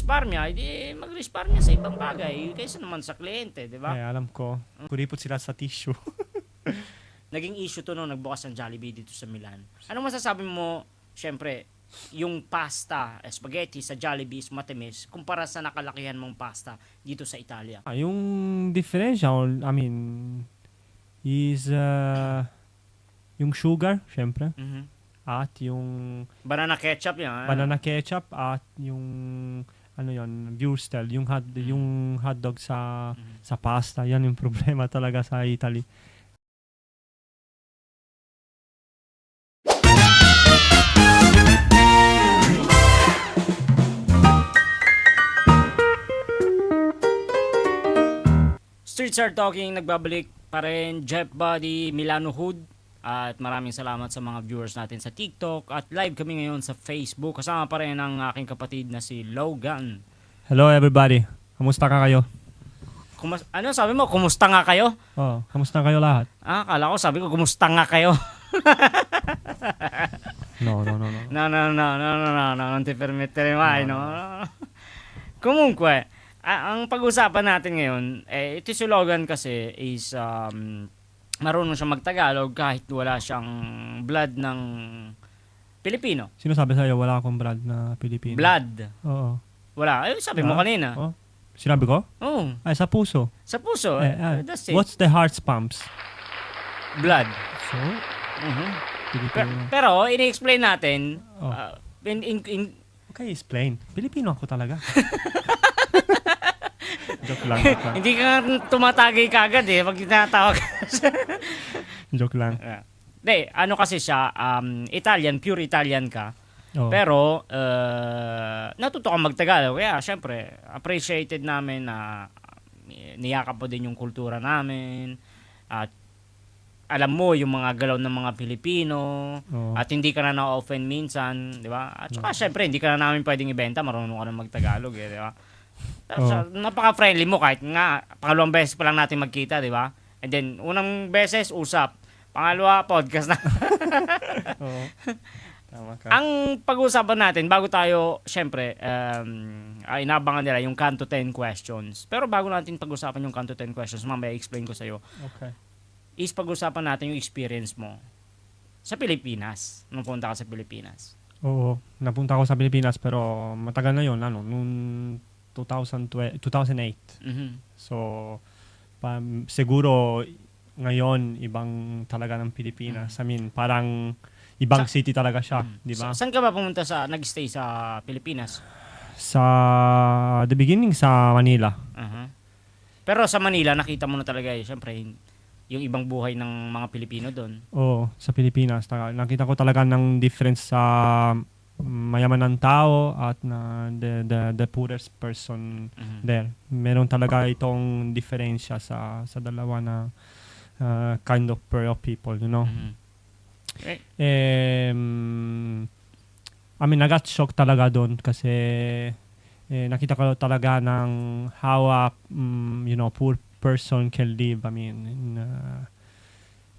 resparmya, edi mag-resparmya sa ibang bagay kaysa naman sa kliyente, di ba? Eh, alam ko. Kuripot sila sa tissue. Naging issue to nung nagbukas ng Jollibee dito sa Milan. Anong masasabi mo, syempre, yung pasta, spaghetti sa Jollibee is matamis kumpara sa nakalakihan mong pasta dito sa Italia? Yung differential, I mean, is yung sugar, syempre. Mhm. At yung Banana ketchup yan. banana ketchup at yung ano yon, Wurstel, yung hotdog sa pasta. Yan yung problema talaga sa Italy. Streets Are Talking, nagbabalik pa rin Jeff Buddy, Milano Hood. At maraming salamat sa mga viewers natin sa TikTok. At live kami ngayon sa Facebook. Kasama pa rin ang aking kapatid na si Logan. Hello everybody. Kamusta ka kayo? Ano sabi mo? Kumusta nga kayo? Oh, kamusta kayo lahat? Akala ko sabi ko, kumusta nga kayo? No. Non ti permettere mai, no? Comunque, ang pag-usapan natin ngayon, ito si Logan kasi is marunong siya magtagalog kahit wala siyang blood ng Pilipino. Sino sabi sa'yo wala akong blood na Pilipino? Blood. Oo. Wala. Sabi mo kanina. Oh. Sinabi ko? Oo. Ay, sa puso. Sa puso. That's it. What's the heart's pumps? Blood. So, Mhm. Pilipino. Pero, ini-explain natin, Oh. Okay, explain. Pilipino ako talaga. Joke lang. hindi ka tumatagay kagad pag tinatawag. Joke lang. Hindi, ano kasi siya, Italian, pure Italian ka. Oh. Pero, natuto ka magtagalog. Kaya, syempre, appreciated namin na niyakap mo din yung kultura namin. At alam mo yung mga galaw ng mga Pilipino. Oh. At hindi ka na na-offend minsan. Di ba? At saka, syempre, hindi ka na namin pwedeng ibenta. Marunong ka na magtagalog. Di ba? Tapos, napaka-friendly mo kahit nga pangalawang beses pa lang natin magkita, di ba? And then, unang beses, usap. Pangalawa, podcast na. Oo. Tama ka. Ang pag-uusapan natin, bago tayo, syempre, inabangan nila yung Kanto 10 questions. Pero bago natin pag-usapan yung Kanto 10 questions, mamaya explain ko sa'yo, Okay. is pag-usapan natin yung experience mo sa Pilipinas, nung punta ka sa Pilipinas. Oo. Napunta ako sa Pilipinas pero matagal na yun. Noong 2008. Mhm. So, siguro ngayon, ibang talaga ng Pilipinas. I mean, parang ibang city talaga siya. Di ba? Saan ka ba pumunta nag-stay sa Pilipinas? Sa the beginning, sa Manila. Uh-huh. Pero sa Manila, nakita mo na talaga syempre, yung ibang buhay ng mga Pilipino doon. Oo, sa Pilipinas. Nakita ko talaga ng difference sa mayaman ng tao at na the poorest person there. Meron talaga itong diferensya sa dalawa na kind of pair of people, you know. I mean, nagat shock talaga doon kasi nakita ko talaga ng how you know, poor person can live. I mean,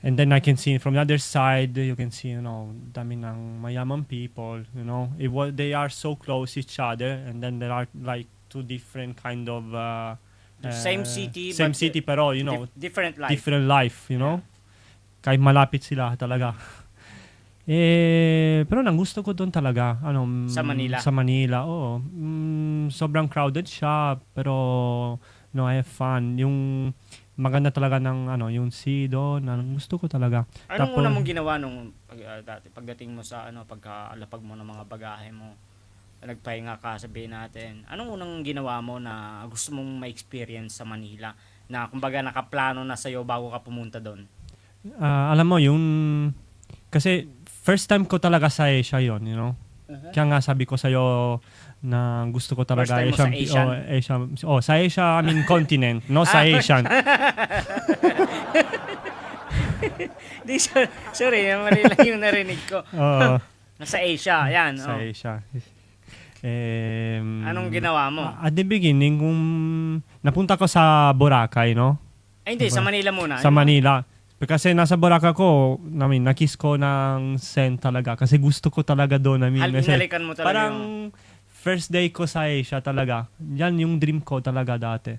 and then I can see from the other side, you can see, you know, dami ng mayaman people, you know. They are so close each other, and then there are like two different kind of Same city, same but city pero, you know, different life. different life, you know. Kahit malapit sila talaga. Pero nang gusto ko doon talaga, Sa Manila? Sa Manila, oo. Sobrang crowded siya, pero no, I have fun. Yung maganda talaga ng yung sea doon, gusto ko talaga. Anong una mong ginawa nung pagdating mo sa pagkalapag mo ng mga bagahe mo? Nagpahinga ka, sabihin natin. Anong unang ginawa mo na gusto mong ma-experience sa Manila? Na kumbaga nakaplano na sa'yo bago ka pumunta doon? Alam mo, kasi first time ko talaga sa Asia yon, you know. Kaya nga sabi ko sa'yo na gusto ko talaga First time mo sa Asia. Sa Asia, I mean continent, no sa Asian. Sorry, mali lang yung narinig ko. Nasa Asia, yan. Sa Asia. Anong ginawa mo? At the beginning, kung napunta ko sa Boracay, no? Hindi, sa Manila muna. Sa Manila. Kasi nasa Boracay ko, nakiss ko ng Sen talaga. Kasi gusto ko talaga doon. Hinalikan mo talaga parang first day ko sa Asia talaga. Yan yung dream ko talaga dati.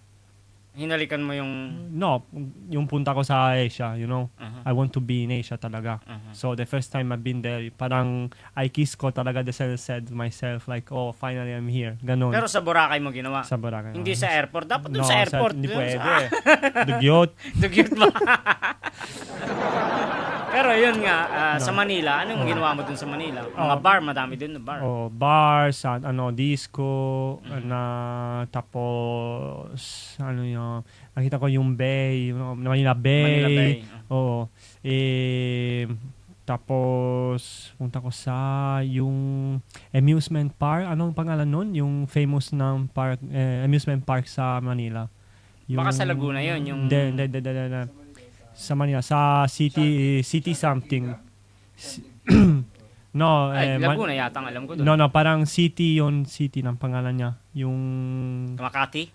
Hinalikan mo yung... No, yung punta ko sa Asia, you know. Uh-huh. I want to be in Asia talaga. Uh-huh. So the first time I've been there, parang I kiss ko talaga said myself like, oh, finally I'm here. Ganon. Pero sa Boracay mo ginawa? Sa Boracay. Hindi sa airport. Dapat dun No, sa airport. hindi Dun pwede. sa- Dugyot. Dugyot ba? Pero yun nga, sa Manila, anong ginawa mo dun sa Manila? Mga bar, madami din na bar. Oh, bars, disco, na tapos nakita ko yung Bay, Manila Bay. Manila Bay. Oo. Tapos punta ko sa yung amusement park. Anong pangalan nun? Yung famous ng park, amusement park sa Manila. Baka sa Laguna yun, yung... Hindi. Sa Manila, sa city something. No, Ay, Laguna yata ang alam ko doon. no, parang city ng pangalan niya. Yung Makati?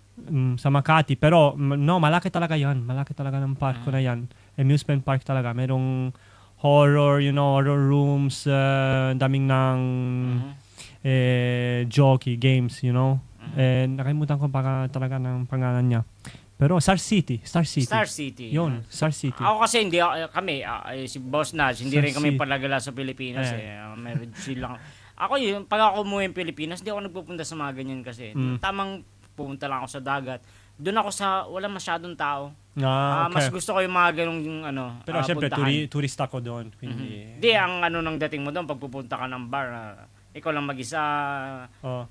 sa Makati. Pero, no, malaki talaga yan. Malaki talaga ng park ko na yan. Amusement park talaga. Merong horror rooms, daming ng jockey games, nakalimutan ko talaga ng pangalan niya. Pero Star City. Star City. Yun, Star City. Ako kasi hindi, kami, si Boss Naj, hindi Star rin kami City. palagala sa Pilipinas meron silang... Ako yun, pag ako umuwi ng Pilipinas, hindi ako nagpupunta sa mga ganyan kasi. Tamang pumunta lang ako sa dagat. Doon ako sa, wala masyadong tao. Okay. Mas gusto ko yung mga ganong Pero syempre, puntahan. turista ko doon. Hindi. Di, ang nang dating mo doon, pag pupunta ka ng bar, ikaw lang mag-isa. Oh.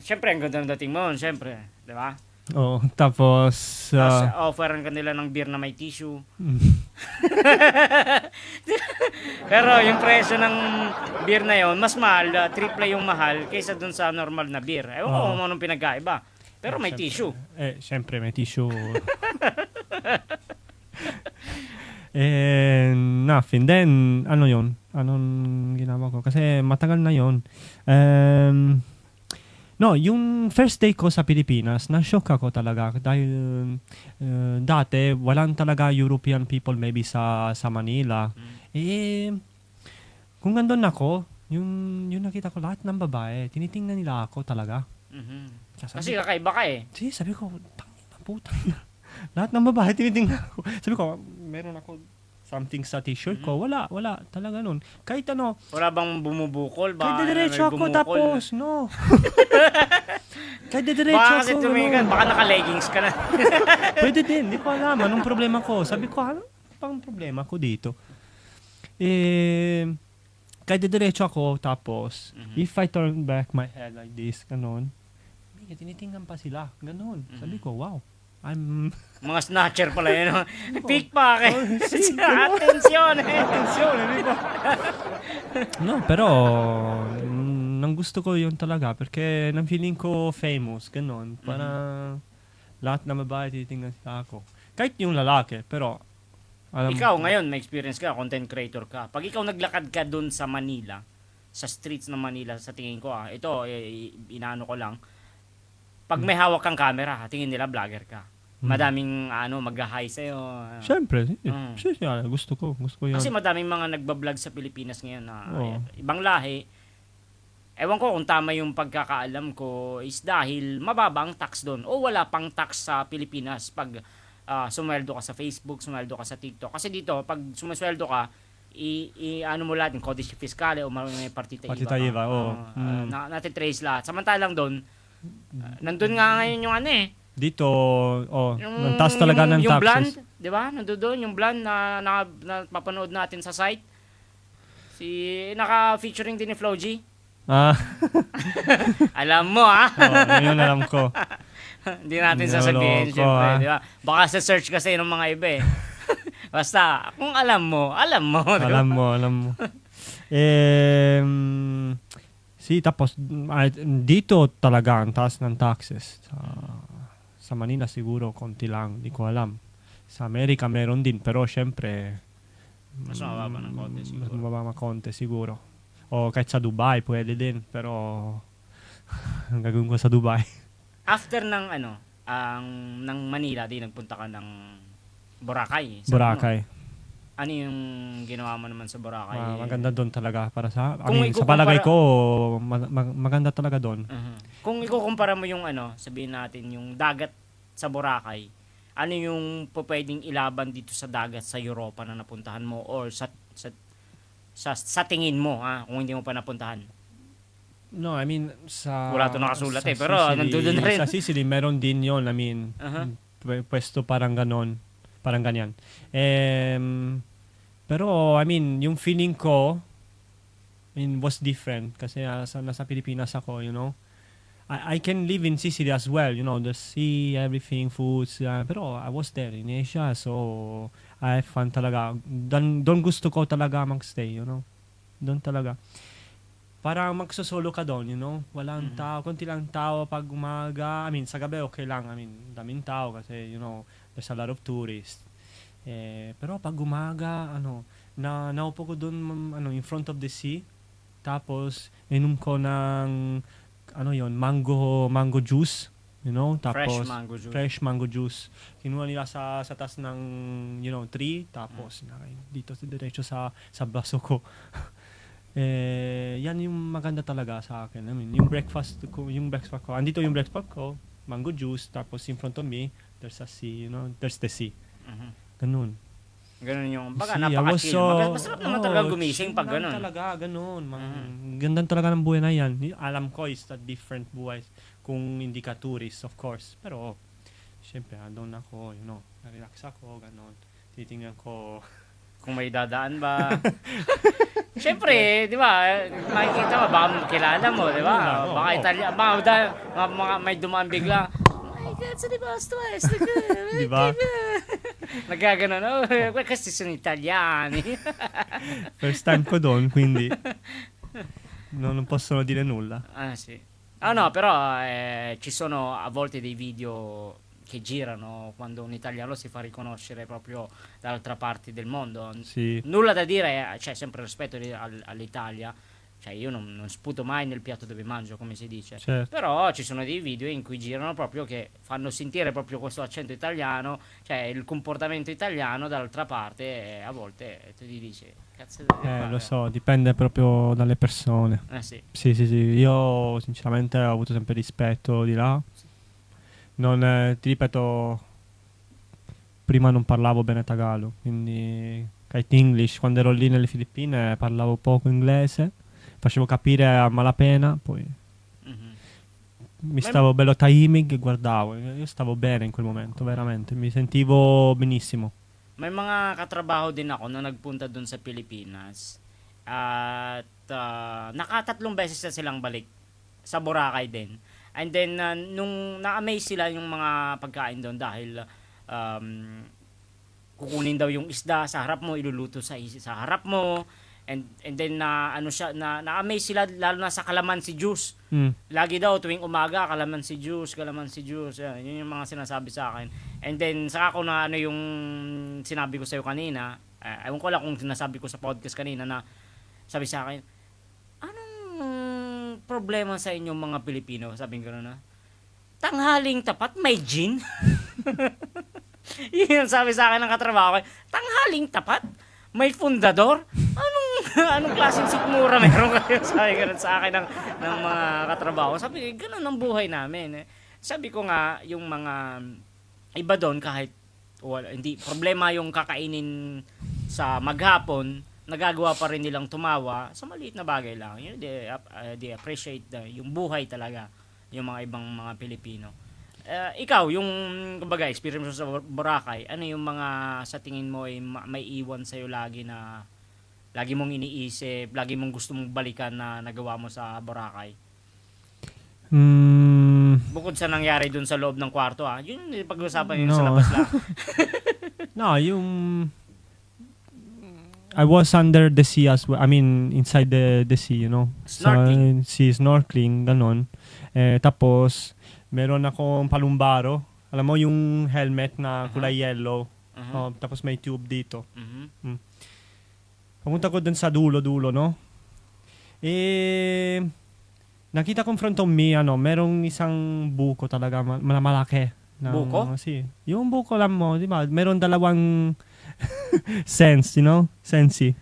Syempre, ang ganda ng dating mo, syempre. Di ba? Oh, tapos Tapos, offeran ka nila ng beer na may tissue. Pero yung presyo ng beer na yon mas mahal, triple yung mahal kaysa dun sa normal na beer. Ewan ko kung anong pinagkaiba. Pero may tissue. Syempre, may tissue. And nothing. Then, ano yun? Anong ginawa ko? Kasi matagal na yun. No, yung first day ko sa Pilipinas, na-shock ako talaga dahil dati walang talaga European people maybe sa Manila. Kung nandun ako, yung nakita ko lahat ng babae, tinitingnan nila ako talaga. Kasi kakaiba ka eh. Sabi ko, tangina putang. Lahat ng babae tinitingnan ako. Sabi ko, meron ako something sa t-shirt ko. Wala talaga nun. Kahit ano, Wala bang bumubukol? kahit diretso ako tapos, no. Kahit diretso Baka kasi ako. tumingan, baka naka-leggings ka na. Pwede din, di ko alam. Anong problema ko? Sabi ko, ano pang problema ko dito? Kahit diretso ako, tapos, if I turn back my head like this, ganon, tinitingnan pa sila. Ganon. Sabi ko, wow. Mga snatcher pala yun. Pickpocket. Atensyon eh. No, pero nang gusto ko yun talaga porque nang feeling ko famous, ganon. Para lahat na babae titingnan sa ako. Kahit yung lalaki, pero Ikaw ngayon, may experience ka, content creator ka. Pag ikaw naglakad ka dun sa Manila, sa streets ng Manila, sa tingin ko ito, inaano ko lang, pag may hawak kang camera, tingin nila vlogger ka. Madaming mag-hi sa'yo. syempre, gusto ko yun. Kasi madaming mga nagbablog sa Pilipinas ngayon na ibang lahi. Ewan ko kung tama yung pagkakaalam ko is dahil mababa ang tax doon o wala pang tax sa Pilipinas pag sumweldo ka sa Facebook, sumweldo ka sa TikTok. Kasi dito, pag sumasweldo ka, ano mo lahat, yung Codice Fiscale o may Partita IVA, natitrace lahat. Samantalang doon, nandun nga ngayon yung dito, ang taas talaga ng yung taxes. blonde, di ba? Nandun doon, yung blonde na papanood natin sa site. Naka-featuring din ni Flo G. Alam mo, Ngayon alam ko. Hindi natin sasabihin, Naloko, syempre, di ba? Baka sa search kasi ng mga iba eh. Basta, kung alam mo. Di ba? Alam mo. Tapos, dito talaga ang taas ng taxes. Sa Manila siguro, konti lang. Di ko alam. Sa Amerika meron din. Pero syempre, mas mababa ng konti siguro. Mas mababa ng konti siguro. O kahit sa Dubai, pwede din. Pero, ang gagawin ko sa Dubai. After ng ng Manila, di nagpunta ka ng Boracay. Boracay. Ano yung ginawa mo naman sa Boracay? Maganda doon talaga para sa Kung sa palagay ikukumpara- ko maganda talaga doon. Kung ikukumpara mo yung sabihin natin yung dagat sa Boracay, ano yung pwedeng ilaban dito sa dagat sa Europa na napuntahan mo or sa tingin mo kung hindi mo pa napuntahan? No, I mean sa Wala to nakasulat sa pero Sicily, nandun na rin. Sa Sicily meron din 'yon, I mean, pwesto parang ganon, parang ganyan. Pero I mean, yung feeling ko was different kasi nasa Pilipinas ako, you know. I can live in Sicily as well, you know, the sea, everything, foods. Pero I was there in Asia, so I have fun talaga. Doon gusto ko talaga magstay, you know. Doon talaga. Parang magsosolo ka doon, you know. Walang tao, konti lang tao pag umaga. I mean, sa gabi okay lang. I mean, daming tao kasi, you know, there's a lot of tourists. Pero pag umaga, naupo ko doon, in front of the sea. Tapos, inom ko ng mango juice, you know, tapos fresh mango juice. Kinuha nila sa taas ng, you know, tree, tapos dito diretso sa baso ko. Yan yung maganda talaga sa akin. I mean, yung breakfast ko, andito yung breakfast ko, mango juice, tapos in front of me, there's a sea, you know, there's the sea. Ganun. Ganun yung, baga napaka-chill. Masarap naman talaga gumising pag ganun. Talaga, ganun. Ganda talaga ng buhay na yan. Alam ko is a different buhay kung hindi ka tourist, of course. Pero, syempre, andun ako, you know, na-relax ako, ganun. Titingnan ko. Kung may dadaan ba. Syempre, di ba, makikita mo, baka makilala mo, di ba? Baka Italia, baka may dumaan bigla. That's the best West. Di ba? Nagkaganon, kasi sono italiani. First time ko doon, quindi non possono dire nulla. Sì. No, però ci sono a volte dei video che girano quando un italiano si fa riconoscere proprio dall'altra parte del mondo. Sì. Nulla da dire, c'è sempre rispetto all'Italia. Cioè io non sputo mai nel piatto dove mangio, come si dice. Certo. Però ci sono dei video in cui girano proprio che fanno sentire proprio questo accento italiano, cioè il comportamento italiano dall'altra parte, e a volte tu ti dici cazzo devi fare? Lo so, dipende proprio dalle persone. Sì. Sì. Io sinceramente ho avuto sempre rispetto di là. Ti ripeto, prima non parlavo bene tagalo, quindi kite English. Quando ero lì nelle Filippine parlavo poco inglese. Facevo capire a malapena, poi mi stavo bello tahimig e guardavo. Io stavo bene in quel momento, veramente. Mi sentivo benissimo. May mga katrabaho din ako na nagpunta doon sa Pilipinas. At nakatatlong beses na silang balik sa Boracay din. And then, nung na-amaze sila yung mga pagkain doon dahil kukunin daw yung isda sa harap mo, iluluto sa harap mo. And then na-amaze sila lalo na sa calamansi juice. Lagi daw tuwing umaga calamansi juice. Yun yung mga sinasabi sa akin. And then saka ko na yung sinabi ko sa iyo kanina. Ewan ko lang kung sinasabi ko sa podcast kanina na sabi sa akin, anong problema sa inyong mga Pilipino? Sabi ko na, tanghaling tapat may gin. Yun sabi sa akin ng katrabaho ko, tanghaling tapat may fundador? Anong klaseng sikmura meron kayo? Sabi ganun sa akin ng mga katrabaho. Sabi, ganun ang buhay namin. Sabi ko nga, yung mga iba doon kahit hindi problema yung kakainin sa maghapon, nagagawa pa rin nilang tumawa sa maliit na bagay lang. They appreciate yung buhay talaga, yung mga ibang mga Pilipino. Ikaw, yung kumbaga, experience mo sa Boracay, ano yung mga sa tingin mo ay may iwan sa'yo lagi na lagi mong iniisip, lagi mong gusto mong balikan na nagawa mo sa Boracay? Bukod sa nangyari dun sa loob ng kwarto, yun yung pag-usapan yun sa labas lang. No, I was under the sea as well. I mean, inside the sea, you know. Snorkeling. Snorkeling, ganon. Tapos, meron akong palumbaro. Alam mo, yung helmet na kulay yellow. Tapos may tube dito. Pumunta ko dun sa dulo, no? Nakita ko in front of me, merong isang buko talaga, malaki. Buko? Si, yung buko lang mo, di ba? Meron dalawang sense, you know? Sensi.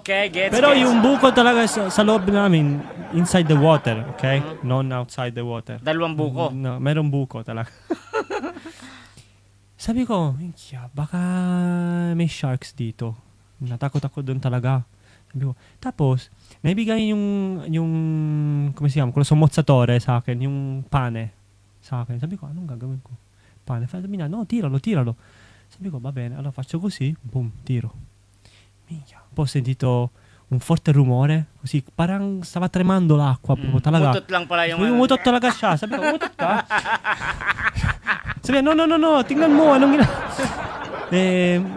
Okay, gets. Pero gets. yung buko talaga sa loob namin, inside the water, okay? Non outside the water. Dalawang buko. No, merong buko talaga. Sabi ko, "Minchia, baka may sharks dito." Natakot ako doon talaga. Sabi ko, tapos, naibigay yung come si chiama, quello sommozzatore sa akin, yung pane sa akin. Sabi ko, anong gagawin ko? Pane. Sabi niya, no, tiralo. Sabi ko, va bene, allora faccio così, boom, tiro. Minchia. Poi ho sentito un forte rumore, così, parang stava tremando l'acqua, proprio talaga. Utot lang pala yung... Umutot talaga siya. Sabi ko, umutot ka? Sabi niya, no, tingnan mo, anong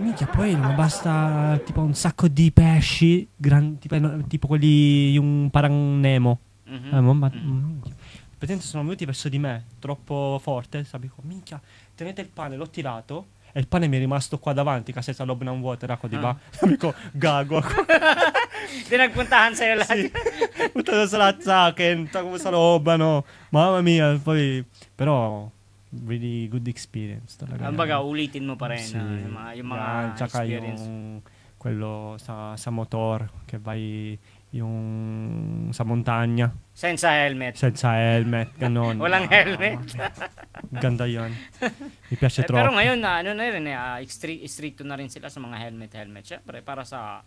minchia, poi basta tipo un sacco di pesci, tipo quelli, yung parang Nemo. Praticamente sono venuti verso di me, troppo forte, sabi ko, minchia, tenete il pane, l'ho tirato, e il pane mi è rimasto qua davanti kasi sa loob ng water ako, di ba? Sabi ko, gago ako. Di nagpuntahan sa'yo lahat. Punta na sa lahat sa akin, tako sa loob, ano. Mamma mia, poi, pero, really good experience talaga. Kumbaga, ulitin mo pa rin Sì. yung mga Yan, tsaka experience. yung quello sa motor, che vai yung sa montagna, Senza helmet. senza helmet, ganon. Walang helmet. Ganda yun. Mi piace troppo. Pero ngayon, ano na rin, stricto na rin sila sa mga helmet. Syempre, para sa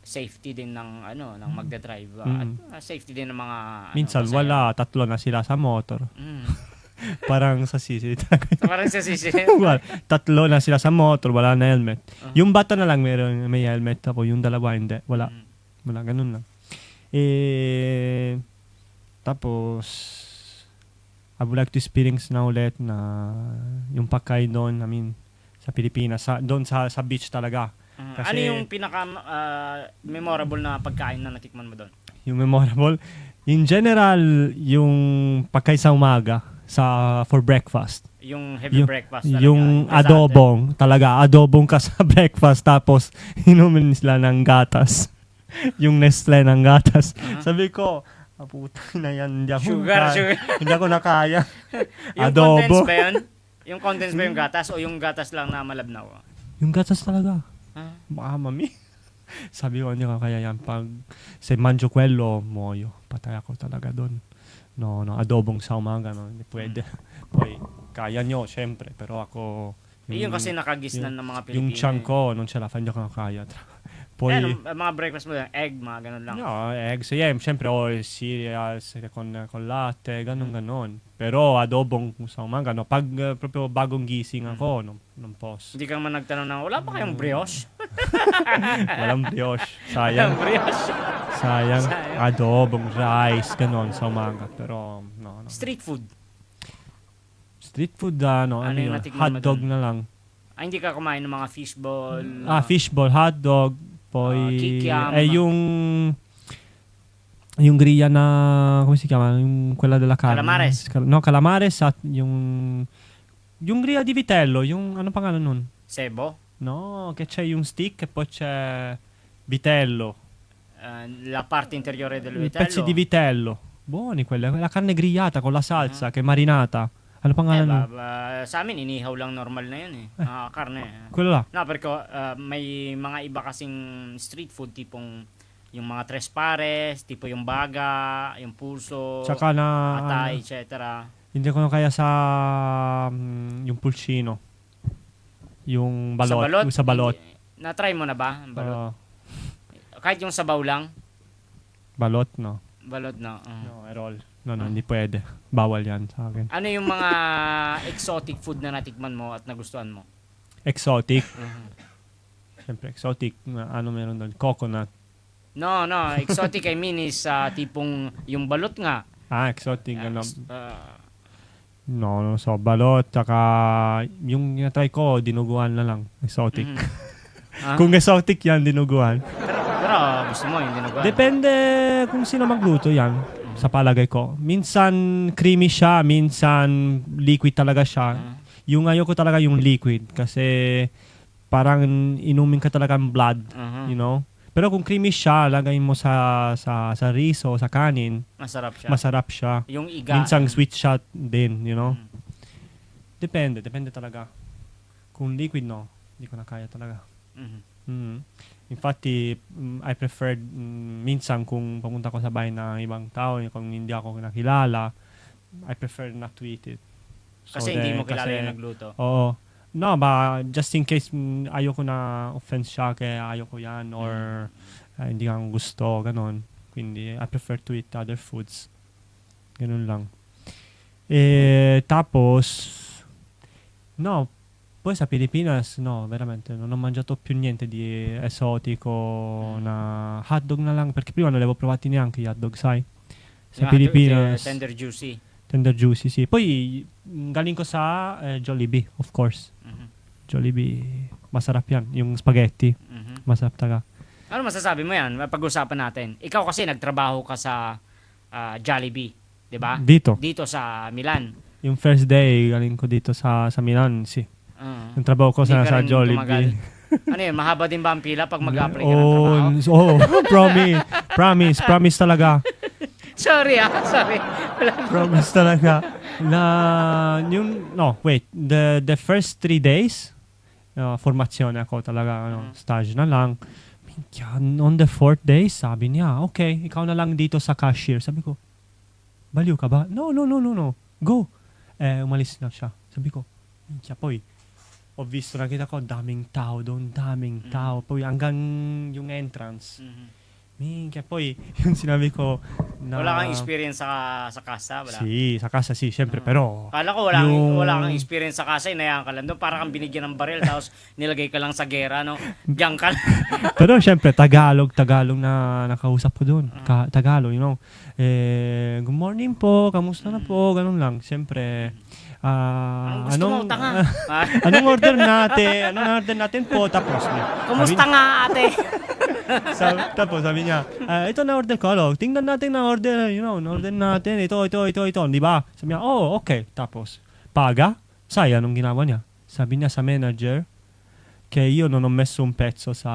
safety din ng ng magdadrive at safety din ng mga Minsan pasahero. wala, tatlo na sila sa motor. Parang sa sisi. Parang sa sisi. Wala, tatlo na sila sa motor, wala na helmet. Yung bata na lang may helmet, tapos yung dalawa hindi. Wala, ganun lang. Tapos, I would like to experience na ulit na yung pagkain doon, sa Pilipinas, doon sa beach talaga. Kasi, ano yung pinaka memorable na pagkain na natikman mo doon? Yung memorable, in general, yung pagkain sa umaga, for breakfast. Yung heavy breakfast talaga. Yung pesante. adobong ka sa breakfast, tapos inumin sila ng gatas. Yung Nestle ng gatas. Sabi ko, puta na yan, hindi ako Sugar. hindi ako nakaya. Yung Adobo. condensed ba yun? Yung condensed ba yung gatas o yung gatas lang na malabnaw? Yung gatas talaga. Ah. Mami. Sabi ko, hindi ko kaya yan. Pag se mangio quello, muoio. Patay ako talaga doon. No, adobong sa umaga, no, hindi pwede. Poi, kaya nyo, syempre, pero ako... Yung kasi nakagisnan ng mga Pilipino. Yung chunk ko, nung siya hindi ko nakaya. Poi, mga breakfast mo, egg, mga ganun lang. no, eggs, yeah, syempre, cereals con latte, ganon. Pero adobong sa umaga, no, pag proprio bagong gising ako, nung post. Hindi ka man nagtanong na, wala ba kayong brioche? Walang brioche. Walang brioche. Sayang. Adobong, rice, ganon sa umaga. Pero, no. Street food. Street food, Ano yung yun? natikman mo Hotdog dun? na lang. Hindi ka kumain ng mga fishball. Fishball, hotdog, poi, kikiam. yung grilla na, come si chiama? Yung quella della carne. Calamares. No, calamares at yung grilla di vitello, yung, ano pangalan nun? Sebo. No, che c'è yung stick e poi c'è vitello. La parte interiore del vitello. Pezzi di vitello. Buoni quelle, la carne grigliata con la salsa che è marinata. Ano pangalan nun? Sa amin, inihaw lang normal na yun karne. Quello là. No, pero may mga iba kasing street food tipong yung mga tres pares, tipo yung baga, yung pulso, Tsaka na, atay, etc. hindi ko na kaya sa yung pulcino. Yung balot. Sa balot. Na-try mo na ba? Balot? Oo. Kahit yung sabaw lang? Balot, no. Balot na. No, erol. No, hindi pwede. Bawal yan sa akin. Ano yung mga exotic food na natikman mo at nagustuhan mo? Exotic. Siyempre, exotic. Ano meron doon? Coconut. No. Exotic I mean is tipong yung balot nga. Exotic. Ano. Ah, No, so balot. Tsaka yung na-try ko, dinuguan na lang. Exotic. Kung exotic yan, dinuguan. pero gusto mo yung dinuguan? Depende kung sino magluto yan. Sa palagay ko. Minsan creamy siya, minsan liquid talaga siya. Yung ayoko talaga yung liquid kasi parang inumin ka talaga ng blood, you know? Pero kung creamy siya, lagay mo sa riso, sa kanin, Masarap siya. siya. Yung iga. Minsan sweet shot din, you know? Depende talaga. Kung liquid, no. Hindi ko na kaya talaga. Mhm. Mm. Infatti, I preferred, minsan kung pumunta ko sa bahay ng ibang tao, kung hindi ako nakilala, I prefer not to eat it. Kasi hindi mo kilala kasi, yung nagluto. oo. No, ba, just in case ayoko na offense siya, kaya ayoko yan, or hindi kang gusto, ganon. Quindi, I prefer to eat other foods. Ganun lang. Tapos, no, poi sa Pilipinas, no, veramente, non ho mangiato più niente di esotico, na hotdog na lang, perché prima non li avevo provati neanche gli hotdog, sai? Sa Yung Pilipinas, tender juicy. tender juicy, sì. Poi, galing ko sa Jollibee, of course. Mhm. Jollibee, masarap yan. Yung spaghetti, Mhm. masarap talaga. Ano masasabi mo yan? Pag-usapan natin. Ikaw kasi nagtrabaho ka sa Jollibee, 'di ba? Dito, Dito sa Milan. yung first day, galing ko dito sa Milan, sì. Uh, Yung trabaho ko Hindi ka sa rin Jollibee. ano yun, mahaba din ba ang pila pag mag-apply ka ng trabaho? Oh, promise talaga. Sorry. Promise talaga. The first 3 days, formazione ako talaga, stage na lang. Minchia, on the 4th day, sabi niya, okay, ikaw na lang dito sa cashier. Sabi ko, baliw ka ba? No, go. Umalis na siya. Sabi ko, minchia, poi, ho visto, nakita ko, daming tao doon, daming tao. Poi, hanggang yung entrance. Mhm. Minchia, poi, yung sinabi ko, na, Wala kang experience sa kasa, wala? Si, sa casa, si, syempre, pero, Kala ko wala kang experience sa kasa, inayaan ka lang doon. Para kang binigyan ng baril, tapos nilagay ka lang sa gera, no? Diyan ka lang. pero syempre, Tagalog na nakausap ko doon. Tagalog, you know. Good morning po, kamusta na po, ganun lang. Syempre, Ang gusto mo, tanga. anong order natin? Anong order natin po? Tapos, Kumusta nga, ate? tapos sabi niya, ito na order ko. Tingnan natin na order, order natin. Ito. Di ba? Sabi niya, oh, okay. Tapos, paga? Sai, anong ginawa niya? Sabi niya sa manager, che io non ho messo un pezzo sa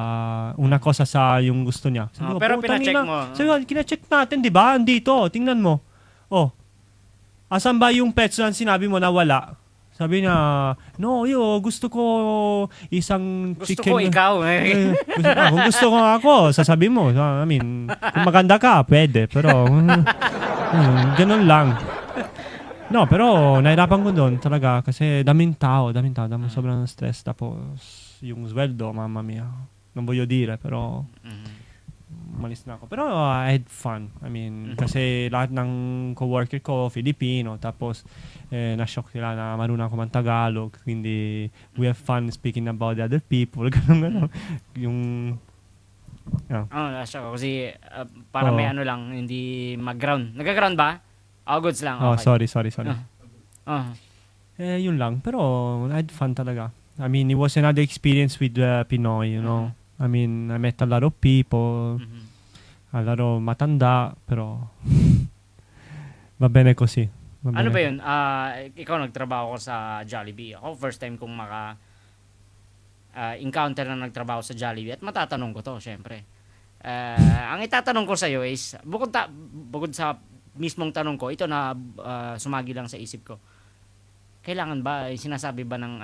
una cosa sa yung gusto niya. Sabi ko, pero "Putang pina-check ina." mo. Sabi ko, kina-check natin, di ba? Andito, tingnan mo. Oh, asan ba yung pezzo na sinabi mo na wala? Sabi niya, no, gusto ko isang Gusto chicken. ko ikaw. Kung gusto ko ako, sasabi mo. I mean, kung maganda ka, pwede. Pero, ganun lang. No, pero nahirapan ko doon talaga kasi daming tao, sobrang stress. Tapos, yung sweldo, mamma mia. Non voglio dire, pero umalis na ako. Pero I had fun. I mean, kasi lahat ng coworker ko, Filipino. Tapos, na-shock sila na marunong ako man Tagalog. Hindi, we have fun speaking about the other people. Ganun. Yung, Na-shock ako kasi para may ano lang, hindi mag-ground. Nag-ground ba? Goods lang. oh, Okay. sorry. Ah. Yun lang. Pero, I had fun talaga. I mean, it was another experience with Pinoy, you know. I mean, I met a lot of people. A lot of matanda. Pero, va bene così. Ano ba yun? Ikaw nagtrabaho ko sa Jollibee. Ako first time kong encounter na nagtrabaho sa Jollibee. At matatanong ko to, syempre. Ang itatanong ko sa'yo is, bukod sa mismong tanong ko, ito na sumagi lang sa isip ko. Kailangan ba, sinasabi ba ng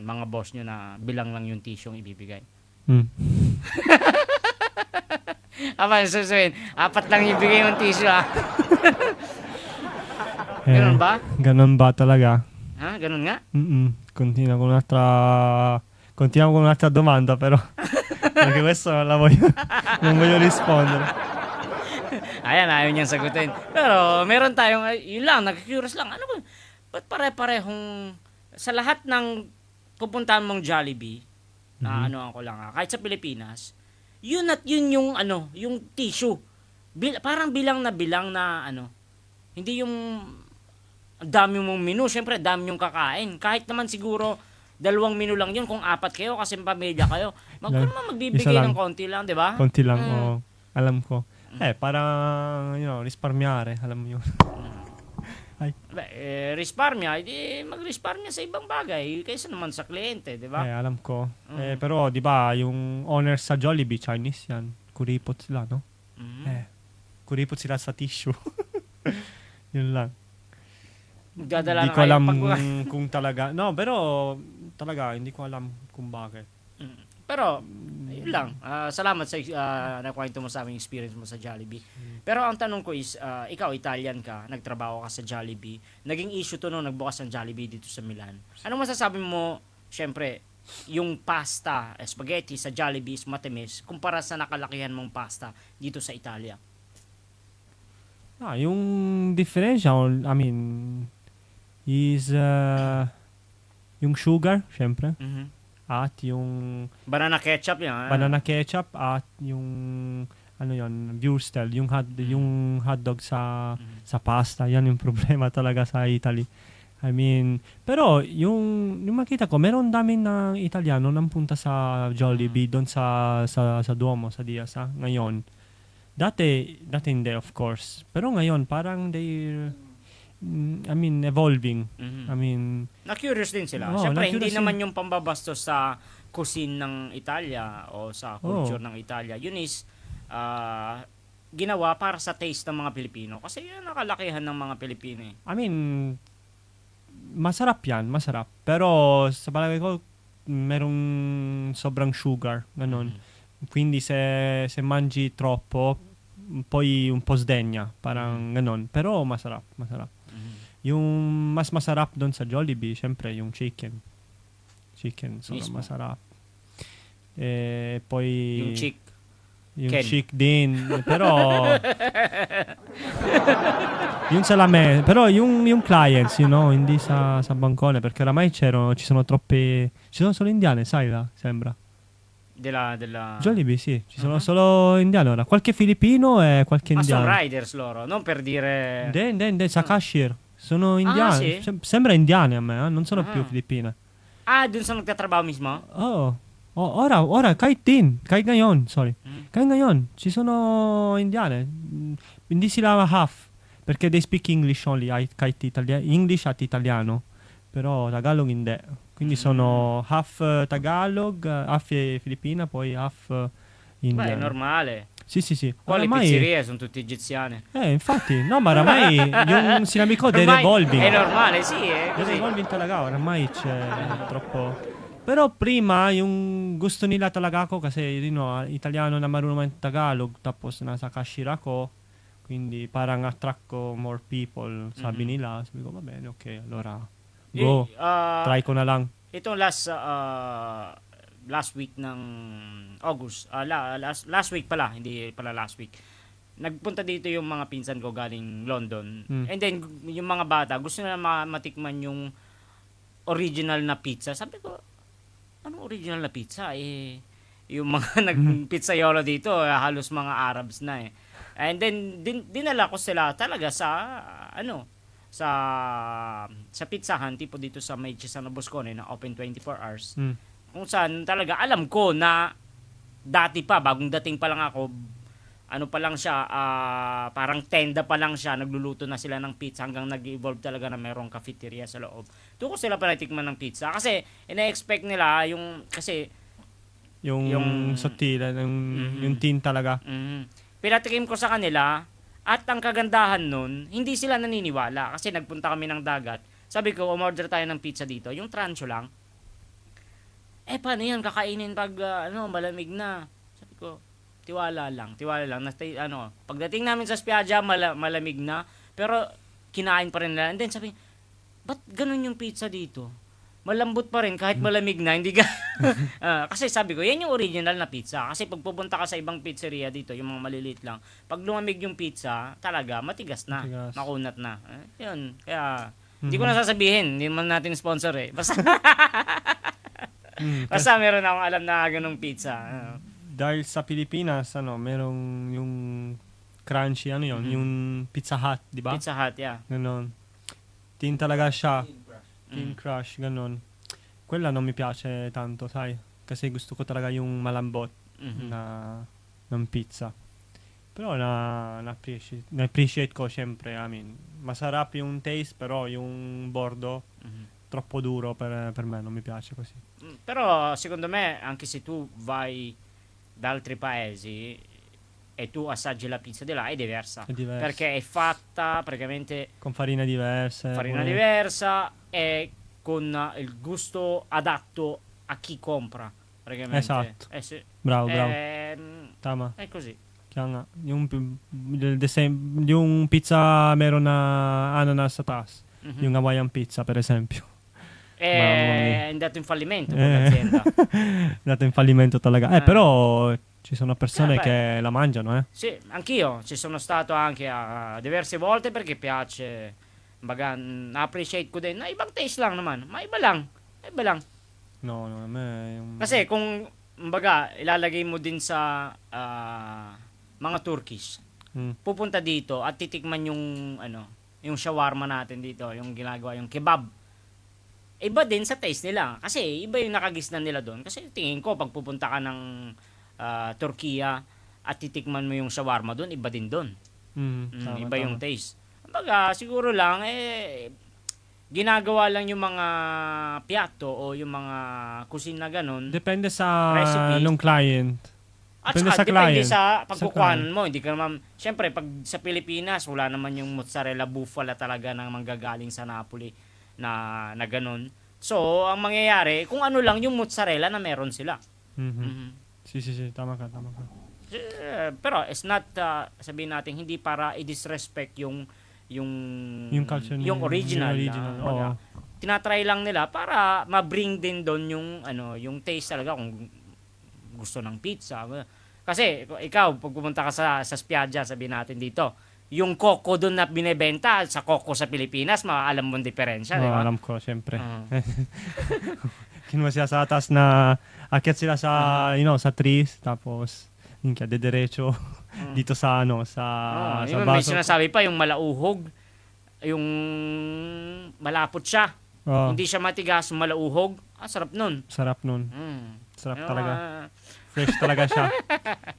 mga boss nyo na bilang lang yung tissue yung ibibigay? Susuin, 4 lang ibigay yung tissue Ganun ba? Ganun ba talaga? Ha? Ganun nga? Continuo con un'altra domanda, però. Perché questo non voglio rispondere. Ayan, ayaw niyang sagutin. Pero meron tayong, yun lang, nag-curious lang. Ano ba? Ba't pare-parehong, sa lahat ng pupuntahan mong Jollibee, na ako lang kahit sa Pilipinas, yun at yun yung yung tissue. Parang bilang na hindi yung dami mong menu, syempre dami yung kakain. Kahit naman siguro 2 menu lang yun kung 4 kayo kasi pamilya kayo. Magbibigay ng konti lang, 'di ba? Konti lang, oo. Alam ko. Parang, risparmiare, alam mo yun. Risparmia, mag-risparmia sa ibang bagay kaysa naman sa kliyente, 'di ba? Alam ko. Pero, di ba, yung owner sa Jollibee, Chinese yan. Kuripot sila, no? Kuripot sila sa tissue. Yun lang. Magdadala Di na ko kayo alam pag kung talaga. No, pero talaga, hindi ko alam kung bakit. Pero, yun lang. Salamat sa nakwento mo sa aming experience mo sa Jollibee. Pero ang tanong ko is, ikaw, Italian ka, nagtrabaho ka sa Jollibee. Naging issue to nung nagbukas ng Jollibee dito sa Milan. Anong masasabi mo, syempre, yung pasta, spaghetti sa Jollibee is matamis kumpara sa nakalakihan mong pasta dito sa Italia? Yung diferensya, I mean, is yung sugar, syempre. At yung Banana ketchup yan. banana ketchup at yung ano yon, Wurstel, yung hotdog sa pasta. Yan yung problema talaga sa Italy. I mean, pero yung makita ko, meron daming na Italiano nang punta sa Jollibee doon sa Duomo, sa Diaz, ngayon. Dati hindi, of course. Pero ngayon, parang I mean, evolving. I mean, Na-curious din sila. Siyempre, hindi naman yung pambabastos sa cuisine ng Italia o sa culture ng Italia. Yun is, ginawa para sa taste ng mga Pilipino. Kasi yan nakalakihan ng mga Pilipino eh. I mean, masarap yan, masarap. Pero sa palagay ko, merong sobrang sugar, ganon. Quindi se mangi troppo, poi un po' sdegna, parang ganon. Pero masarap. Yung mas masarap doon sa Jollibee, syempre, yung chicken. Sobrang masarap. Poi Yung chick. yung Ken. chick din. Pero yung salame, pero yung clients, hindi sa bancone, perché oramai ci sono solo indiane, sai là, sembra. Della... Jollibee, sì, ci sono solo indiani ora, qualche filippino e qualche sono indiano. riders loro, non per dire... Hindi, sa cashier. Sono indiani. sì? Sembra indiane a me, non sono più filippine. Dun sa nagtatrabaho mismo? Ora, kahit ngayon, kahit ngayon, ci sono indiane. Hindi sila half, perché they speak English only, kahit English at Italiano, però Tagalog hindi. Quindi sono half Tagalog, half Filippina, poi half indiano. Beh, è normale. Sì. Qua le pizzerie sono tutte egiziane. Infatti, no, ma oramai yung sinabi ko, they're evolving. È normale, sì, è They're così. evolving talaga, oramai c'è troppo. Però prima, yung gusto nila talaga ako kasi, Italiano na marunong ng Tagalog, tapos nasa cashier ako, quindi parang attract ko more people, sabi nila. Sabi ko, va bene, ok, allora, go, try ko na lang. Itong last week ng August, last week pala, hindi pala last week. Nagpunta dito yung mga pinsan ko galing London. And then yung mga bata gusto nila matikman yung original na pizza. Sabi ko, anong original na pizza? Yung mga nag-pizzaiolo dito, halos mga Arabs na eh. And then dinala ko sila talaga sa sa pizzahan tipo dito sa may Cesano Boscone na open 24 hours. Kung saan talaga alam ko na dati pa, bagong dating pa lang ako, pa lang siya, parang tenda pa lang siya, nagluluto na sila ng pizza hanggang nag-evolve talaga na mayroong cafeteria sa loob. Doon ko sila panatikman ng pizza kasi ina-expect nila yung sotila, yung tin talaga. Pinatikim ko sa kanila at ang kagandahan nun, hindi sila naniniwala kasi nagpunta kami ng dagat. Sabi ko, umorder tayo ng pizza dito, yung trancho lang. Paano yan? Kakainin pag malamig na. Sabi ko, tiwala lang. Pagdating namin sa Spiaggia, malamig na. Pero, kinain pa rin nila. And then, sabi, ba't ganun yung pizza dito? Malambot pa rin kahit malamig na. Hindi ka... kasi sabi ko, yan yung original na pizza. Kasi pag pupunta ka sa ibang pizzeria dito, yung mga maliliit lang, pag lumamig yung pizza, talaga, matigas na. Makunat na. Yun. Kaya, hindi ko na sasabihin. Hindi man natin sponsor eh. Basta meron akong alam na ganung pizza. Dahil sa Pilipinas, merong yung crunchy, yung Pizza Hut, di ba? Pizza Hut, yeah. Ganon. Tin talaga siya. Tin crush, ganon. Quella non mi piace tanto, sai? Kasi gusto ko talaga yung malambot ng pizza. Però na-appreciate ko, syempre, masarap yung taste, però yung bordo, troppo duro per me, non mi piace così. Però secondo me anche se tu vai da altri paesi e tu assaggi la pizza di là è diversa, perché è fatta praticamente con farina diverse, diversa e con il gusto adatto a chi compra, praticamente. Esatto. Sì. Bravo, bravo. Tama. È così. Kaya nga. The same, yung pizza meron na ananas sa taas. Mhm. Yung Hawaiian pizza, per esempio. Mamma mia. È andato in fallimento con l'azienda. È andato in fallimento talaga. Però ci sono persone beh. che la mangiano, eh. Sì, anch'io ci sono stato anche a diverse volte perché piace. Baga, na-appreciate ko din na ibang taste lang naman. Iba lang. No, a me... Kasi kung, baga, ilalagay mo din sa mga Turkish, Mm. pupunta dito at titikman yung, yung shawarma natin dito, yung ginagawa, yung kebab. Iba din sa taste nila. Kasi iba yung nakagisnan nila doon. Kasi tingin ko, pag pupunta ka ng Turkiya at titikman mo yung shawarma doon, iba din doon. Tama, Iba yung tama. taste. Baga, siguro lang, ginagawa lang yung mga piatto o yung mga kusina ganun. Depende sa Recipe. nung client. At Depende saka, sa depende client. sa Sa pagkukuhanan client. mo. Hindi ka naman, syempre, pag sa Pilipinas, wala naman yung mozzarella bufala talaga ng manggagaling sa Napoli na ganun. So, ang mangyayari, kung ano lang yung mozzarella na meron sila. Mhm. Mhm. Si. Tama ka. Pero it's not, sabihin natin, hindi para i-disrespect yung culture yung original. Oo. Tinatry lang nila para ma-bring din doon yung yung taste talaga kung gusto ng pizza. Kasi ikaw pag pumunta ka sa Spiaggia, sabihin natin dito, yung coco doon na binebenta sa coco sa Pilipinas, maalam mo ang diferensya, di ba? Alam ko, syempre. Uh-huh. Kinuha siya sa atas na akyat sila sa, sa trees, tapos dediretso dito sa, sa Yung may baso. sinasabi pa, yung malauhog, yung malapot siya. Hindi siya matigas, malauhog. Sarap nun. Sarap nun. Sarap talaga. Ah, Fresh talaga siya.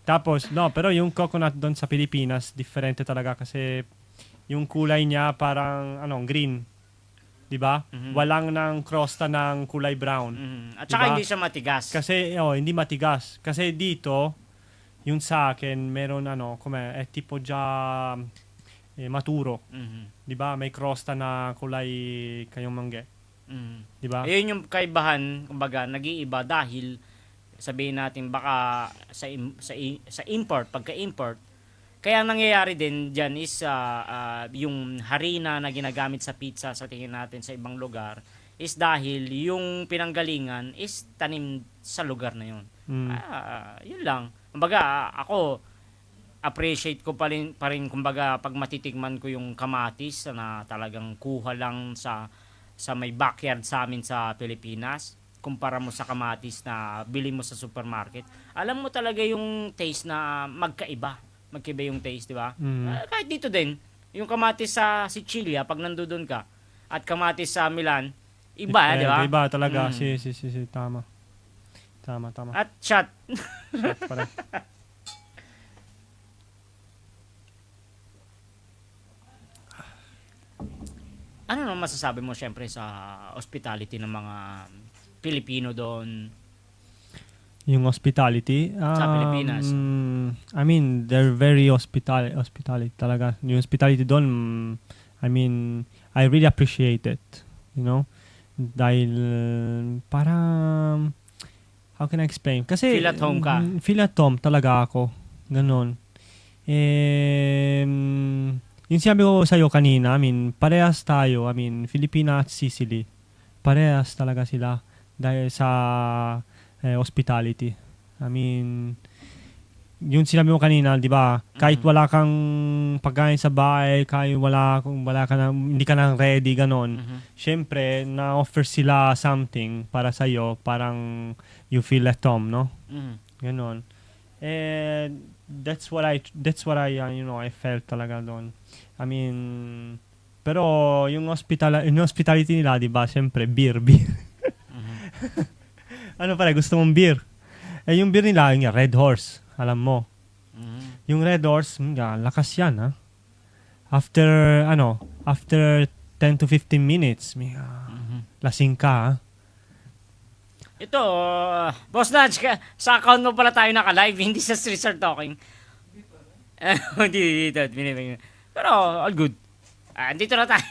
Tapos, pero yung coconut doon sa Pilipinas, diferente talaga kasi yung kulay niya parang, green. Di ba? Walang ng crosta ng kulay brown. At saka Diba? hindi siya matigas. Kasi, hindi matigas. Kasi dito, yung sa akin, meron è tipo già maturo. Di ba? May crosta na kulay kayong mangge. Di ba? Ayun yung kaibahan, kumbaga, nag-iiba dahil sabihin natin baka sa import, pagka-import, kaya nangyayari din dyan is yung harina na ginagamit sa pizza sa tingin natin sa ibang lugar is dahil yung pinanggalingan is tanim sa lugar na yun. Yun lang. Kumbaga, ako, appreciate ko pa rin kumbaga, pag matitigman ko yung kamatis na talagang kuha lang sa may backyard sa amin sa Pilipinas, kumpara mo sa kamatis na bili mo sa supermarket, alam mo talaga yung taste na magkaiba yung taste, di ba? Kahit dito din, yung kamatis sa Sicilia, pag nandoon ka, at kamatis sa Milan, iba, di ba? Iba talaga. Si. Tama. At shot. Shot pala. Ano naman masasabi mo syempre sa hospitality ng mga Pilipino doon? Yung hospitality Sa Pilipinas. I mean, they're very hospitality talaga. Yung hospitality doon, I mean, I really appreciate it. You know? Dahil parang how can I explain? Kasi Feel at home ka. Feel at home talaga ako. Ganon. Yung sinabi ko sa'yo kanina, I mean, parehas tayo. I mean, Filipina at Sicily. Parehas talaga sila dahil sa hospitality. I mean, yung sinabi mo kanina, di ba? Kahit wala kang pagkain sa bahay, kahit hindi ka na ready, ganon. Syempre, na-offer sila something para sa'yo, parang you feel at home, no? Ganon. And that's what I I felt talaga doon. I mean, pero yung hospitality nila, di ba? Syempre, beer. Ano pala, gusto mong beer? Yung beer nila, yung Red Horse. Alam mo. Yung Red Horse, lakas yan, ha? After 10 to 15 minutes, lasing ka, ha? Ito, Boss Nudge, sa account mo pala tayo naka-live, hindi sa Street Star Talking. Hindi dito. Pero, all good. Andito na tayo.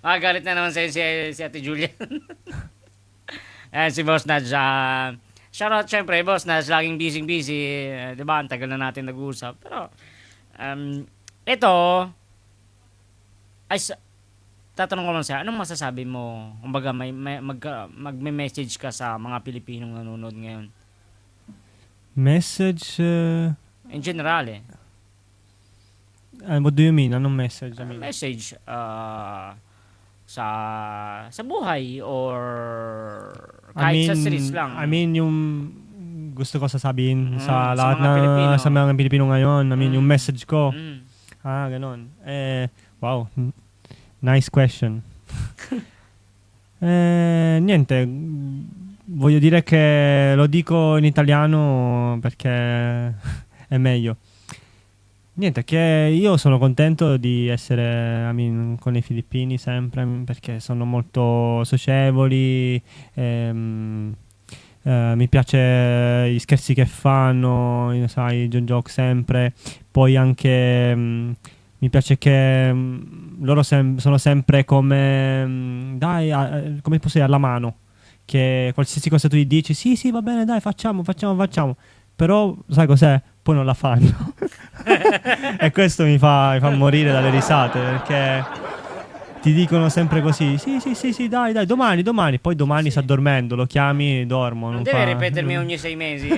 Magagalit na naman sa'yo si Ate Julia. Si Boss Nudge. Shoutout syempre, Boss Nudge. Laging busy. Diba? Ang tagal na natin nag-uusap. Pero, ito, tatanong ko lang sa'yo, anong masasabi mo? Kumbaga, magme-message ka sa mga Pilipinong nanonood ngayon? Message? In general, What do you mean? Anong message? I mean, message sa buhay or kahit sa streets lang. I mean, yung gusto ko sasabihin sa sa lahat mga Pilipino. sa mga Pilipino ngayon. I mean, yung message ko. Ganon. Wow. Nice question. Niente. Voglio dire che lo dico in italiano perché è meglio. Niente, che io sono contento di essere con i filippini sempre perché sono molto socievoli, mi piace gli scherzi che fanno, sai, joke sempre, poi anche mi piace che loro sono sempre come, dai, come posso dire, alla mano, che qualsiasi cosa tu gli dici, sì, va bene, dai, facciamo, però sai cos'è? Poi non la fanno. E questo mi fa morire dalle risate, perché ti dicono sempre così, sì, dai, domani, poi domani si addormendo, lo chiami, dormo. Non deve ripetermi ogni 6 mesi.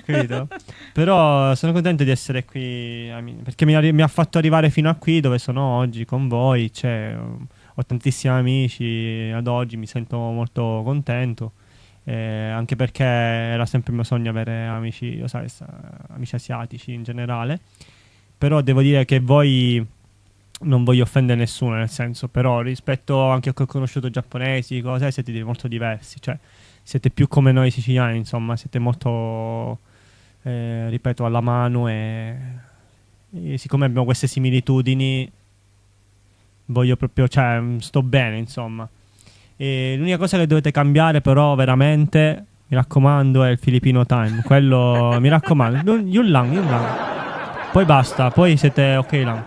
Capito? Però sono contento di essere qui, perché mi ha fatto arrivare fino a qui dove sono oggi con voi, ho tantissimi amici, ad oggi mi sento molto contento. Anche perché era sempre il mio sogno avere amici, amici asiatici in generale. Però devo dire che voi, non voglio offendere nessuno, nel senso, però rispetto anche a che ho conosciuto giapponesi, siete molto diversi, cioè siete più come noi siciliani, insomma, siete molto, ripeto, alla mano e siccome abbiamo queste similitudini voglio proprio, sto bene, insomma. E l'unica cosa che dovete cambiare però veramente, mi raccomando, è il Filipino time. Quello, mi raccomando, yun lang. Poi basta, poi siete ok lang.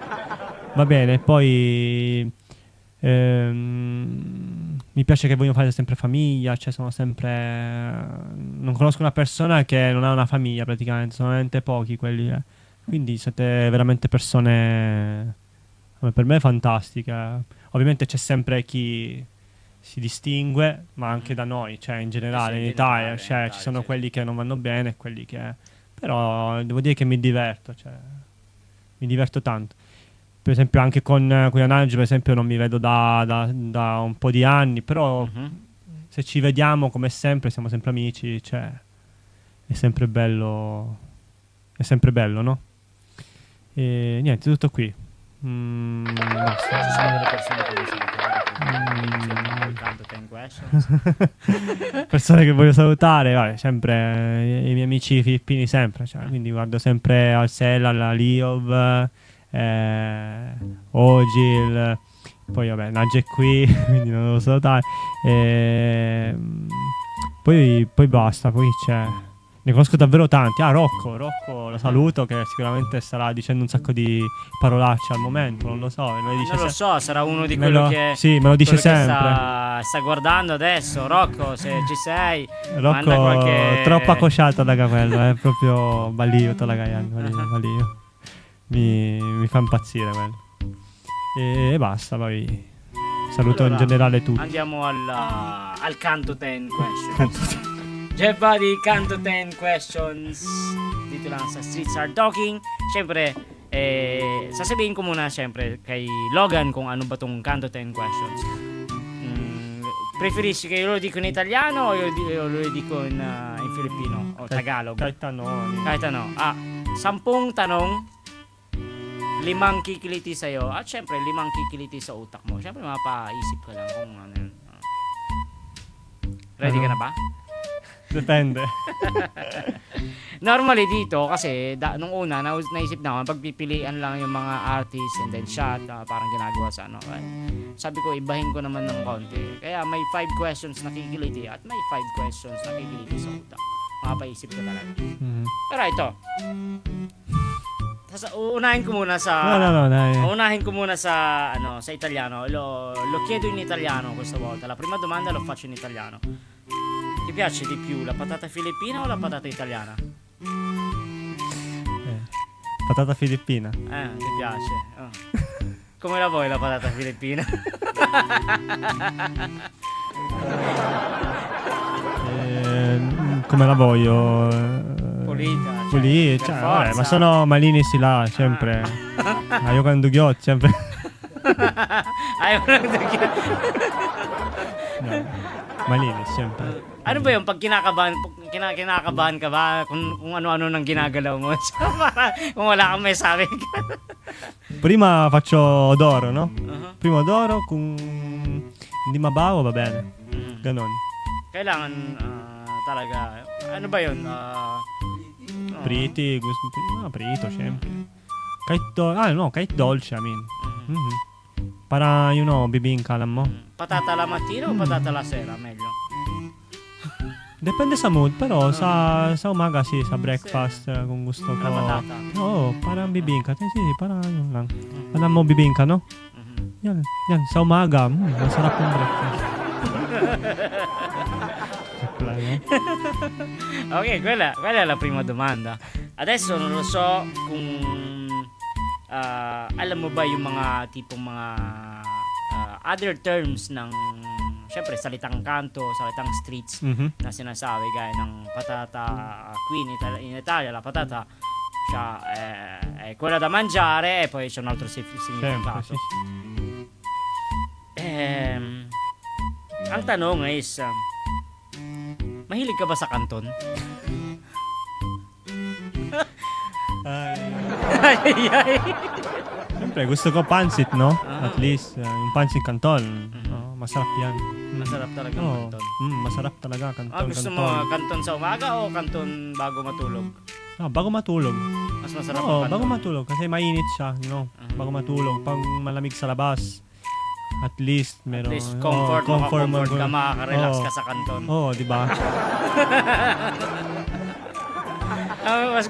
Va bene, poi mi piace che vogliono fare sempre famiglia, sono sempre, non conosco una persona che non ha una famiglia praticamente, sono veramente pochi quelli. Quindi siete veramente persone, per me, fantastiche. Ovviamente c'è sempre chi si distingue, ma anche da noi, in generale in Italia, ci sono quelli che non vanno bene, quelli che, però devo dire che mi diverto tanto. Per esempio anche con Anage, per esempio, non mi vedo da un po' di anni, però se ci vediamo come sempre siamo sempre amici, è sempre bello, no? E niente, tutto qui. Basta. Ci sono delle persone che persone che voglio salutare, sempre i miei amici filippini, sempre, quindi guardo sempre Alcella, la Liov, Ogil, poi vabbè, Nage è qui, quindi non devo salutare, poi basta, poi ne conosco davvero tanti. Rocco lo saluto, che sicuramente starà dicendo un sacco di parolacce al momento, non lo so, non lo so, sarà uno di quelli che me lo dice sempre, sta guardando adesso. Rocco, se ci sei, Rocco, manda qualche... troppa cosciata da quello, è proprio balio, balio. Mi fa impazzire quello. E basta, poi saluto in generale tutti. Andiamo al Canto 10 Questions. Jeff Buddy, Canto 10 Questions. Dito lang sa Streets Are Talking. Siyempre, sasabihin ko muna siyempre kay Logan kung ano ba tong Canto 10 Questions. Preferisci che io lo dico in italiano o io lo dico in Filipino o Tagalog? Kahit ano. 10 tanong, 5 kikiliti sa'yo. At syempre, 5 kikiliti sa utak mo. Syempre, mapaisip ka lang kung ano yun. Ready ka na ba? Depende. Normally dito, kasi nung una, naisip na ako, pagpipilian lang yung mga artist and then shot, parang ginagawa sa ano. Sabi ko, ibahin ko naman ng konti. Kaya may 5 questions na kikiliti at may 5 questions na kikiliti sa utak. Mapaisip ka talaga. Pero ito, Uunahin ko muna sa No, dai. Unahin ko muna sa sa italiano. Lo chiedo in italiano questa volta. La prima domanda lo faccio in italiano. Ti piace di più la patata filippina o la patata italiana? Patata filippina. Ti piace. Oh. Come la vuoi la patata filippina? Come la voglio? Pulita. Pulita, per cioè, vabbè, ma forza. sono malinis sila, sempre. Ayoko ng dugyot, sempre. Ayaw lang dugyan. No. Malinis, sempre. Ano ba yung pag kinakabahan ka ba kung ano-ano nang ginagalaw mo? So, para, kung wala kang may sabi ka. Prima faccio odoro, no? Uh-huh. Prima odoro, kung hindi mabaho, va bene. Ganon. Kailangan talaga, ano ba yun? Priti, prito, syempre. Kahit dolce, I mean. Mhm. Para, bibingka alam mo. Patata la mattina o patata la sera? Meglio. Depende sa mood, pero sa umaga, sa breakfast, kung gusto ko. La patata. Oo, parang bibingka. Sì, parang yun lang. Alam mo, bibingka, no? Mhm. Yan, sa umaga, masarap yung breakfast. Joke lang, eh. Ok, quella è la prima domanda. Adesso non lo so kung alam mo ba yung mga tipong mga other terms ng syempre salitang kanto, salitang streets Mhm. na sinasabi gaya ng patata qui in Italia la patata c'ha, è quella da mangiare e poi c'è un altro Sempre, significato. sì, sì. Ang tanong is mahilig ka ba sa kanton? Ay. Siyempre, gusto ko pansit, no? Ah. At least, yung pansit canton. Masarap yan. Masarap talaga ang Oo. kanton. Masarap talaga, canton, Gusto mo kanton sa umaga o kanton bago matulog? Bago matulog. Mas masarap Oo, ang bago kanton. matulog. Kasi mainit siya, bago matulog. Pag malamig sa labas, at least, At meron. least comfort ka, makaka-relax Oo. ka sa kanton. Oo, di ba? Mas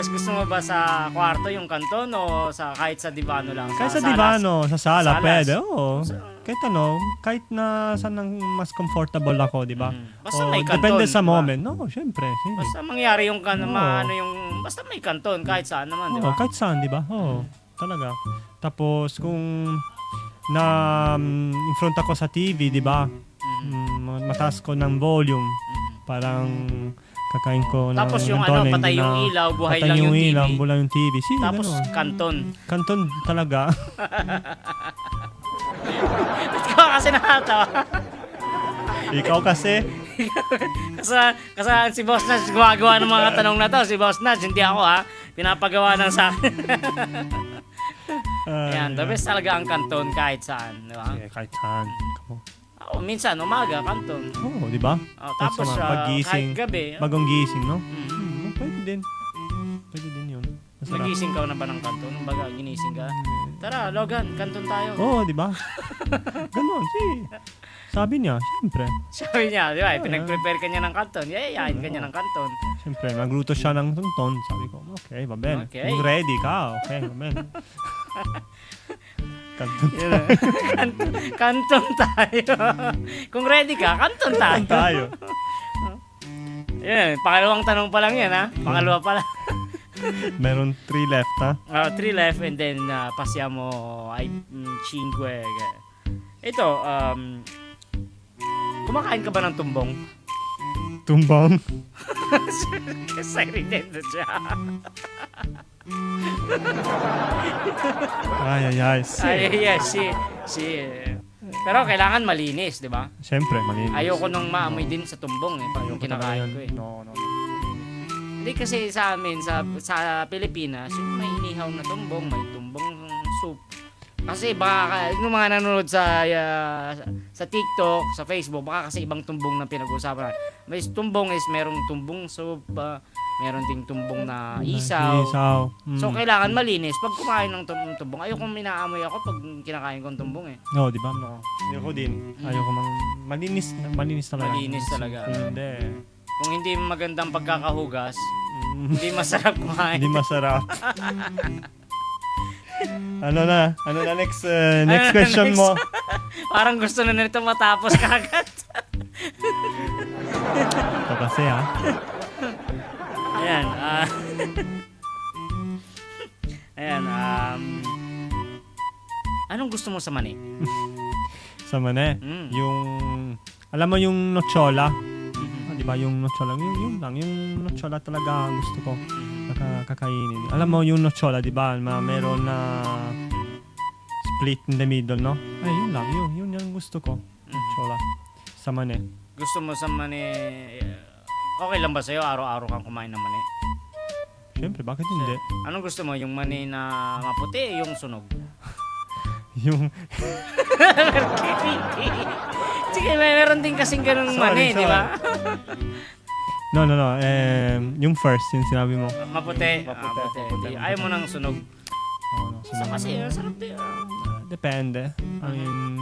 gusto mo ba sa kwarto yung kanton o kahit sa divano lang? Kahit sa salas? divano, sa sala, Salas. pwede. Oo. Kahit na saan ang mas comfortable ako, di ba? Basta Oo, may kanton. depende sa diba? moment. No, syempre. Sige. Basta mangyari yung Oo. basta may kanton kahit saan naman, di Oo, ba? kahit saan, di ba? Oo, talaga. Tapos, kung na in front ako sa TV, di ba? Mataas ko ng volume. Parang kakain ko ng Tapos yung ganito, na patay hindi yung na- ilaw, buhay patay lang yung TV. ilaw, buhay lang yung TV. Sige, Tapos ganun. kanton. Kanton talaga. Ikaw kasi nakatawa. Ikaw kasi. Kasi si Boss Nash gumagawa ng mga tanong na to. Si Boss Nash, hindi ako ha. Pinapagawa ng sa akin. Ayan, the best talaga ang kanton kahit saan. Di ba? Sige, kahit saan. Minsan, umaga, kanton. Oo, di ba? Tapos kahit paggising, gabi. bagong gising, no? Mm. Pwede din. Pwede din yun. Masarap. Nagising ka na ba ng kanton? Baga, ginising ka. Tara, Logan, kanton tayo. Oo, di ba? Ganon, sabi niya, siyempre. Sabi niya, di ba? Pinag-prepare ka niya ng kanton. Yayayain ka niya ng kanton. Siyempre, nagluto siya ng tonton. Sabi ko, okay, va bene. Okay. Kung ready ka, okay, va bene. Kanton Kanton tayo. Kung ready ka, kanton tayo. tayo. Yan, pangalawang tanong pa lang yan, ha? Pangalawa pa lang. Meron 3 left, ha? 3 left and then passiamo ai 5. Ito, kumakain ka ba ng tumbong? Tumbang. Stai ridendo già. Ay, Sì. Pero kailangan malinis, di ba? Siyempre, malinis. Ayoko nung maamoy din sa tumbong pag Ayoko kinakain talaga ko yun. No. Hindi kasi sa amin, sa Pilipinas, yung may inihaw na tumbong, may tumbong soup. Kasi baka yung mga nanonood sa TikTok, sa Facebook, baka kasi ibang tumbong na pinag-uusapan natin. May tumbong is merong tumbong soup, meron ding tumbong na isaw. So kailangan malinis pag kumain ng tumbong. Ayoko minaamoy ako pag kinakain ko ng tumbong No, di ba? No. Ayoko din. Ayoko malinis talaga. Malinis talaga. Kung hindi, Kung hindi magandang pagkakahugas, hindi masarap kumain. Hindi masarap. Ano na next question next? mo? Parang gusto na nito matapos kagad. Ito kasi Ayan. Ayan. Anong gusto mo sa mani? sa mane. Yung alam mo yung nochola? Di ba yung nochola? Yun lang, yung nochola talaga ang gusto ko kakainin. Alam mo yung nochola, di ba? Meron na split in the middle, no? Ay, yun lang, yun yung gusto ko. Nochola. Sa mane. Gusto mo sa mani... Okay lang ba sa'yo? Araw-araw kang kumain ng mani? Siyempre, bakit hindi? Anong gusto mo? Yung mani na maputi, yung sunog? Yung Sige, meron din kasing ganung mani, di ba? No. Yung first, yung sinabi mo. Maputi. Maputi. Ayaw mo ng sunog. So, Kasi, sarap din. depende. I mean,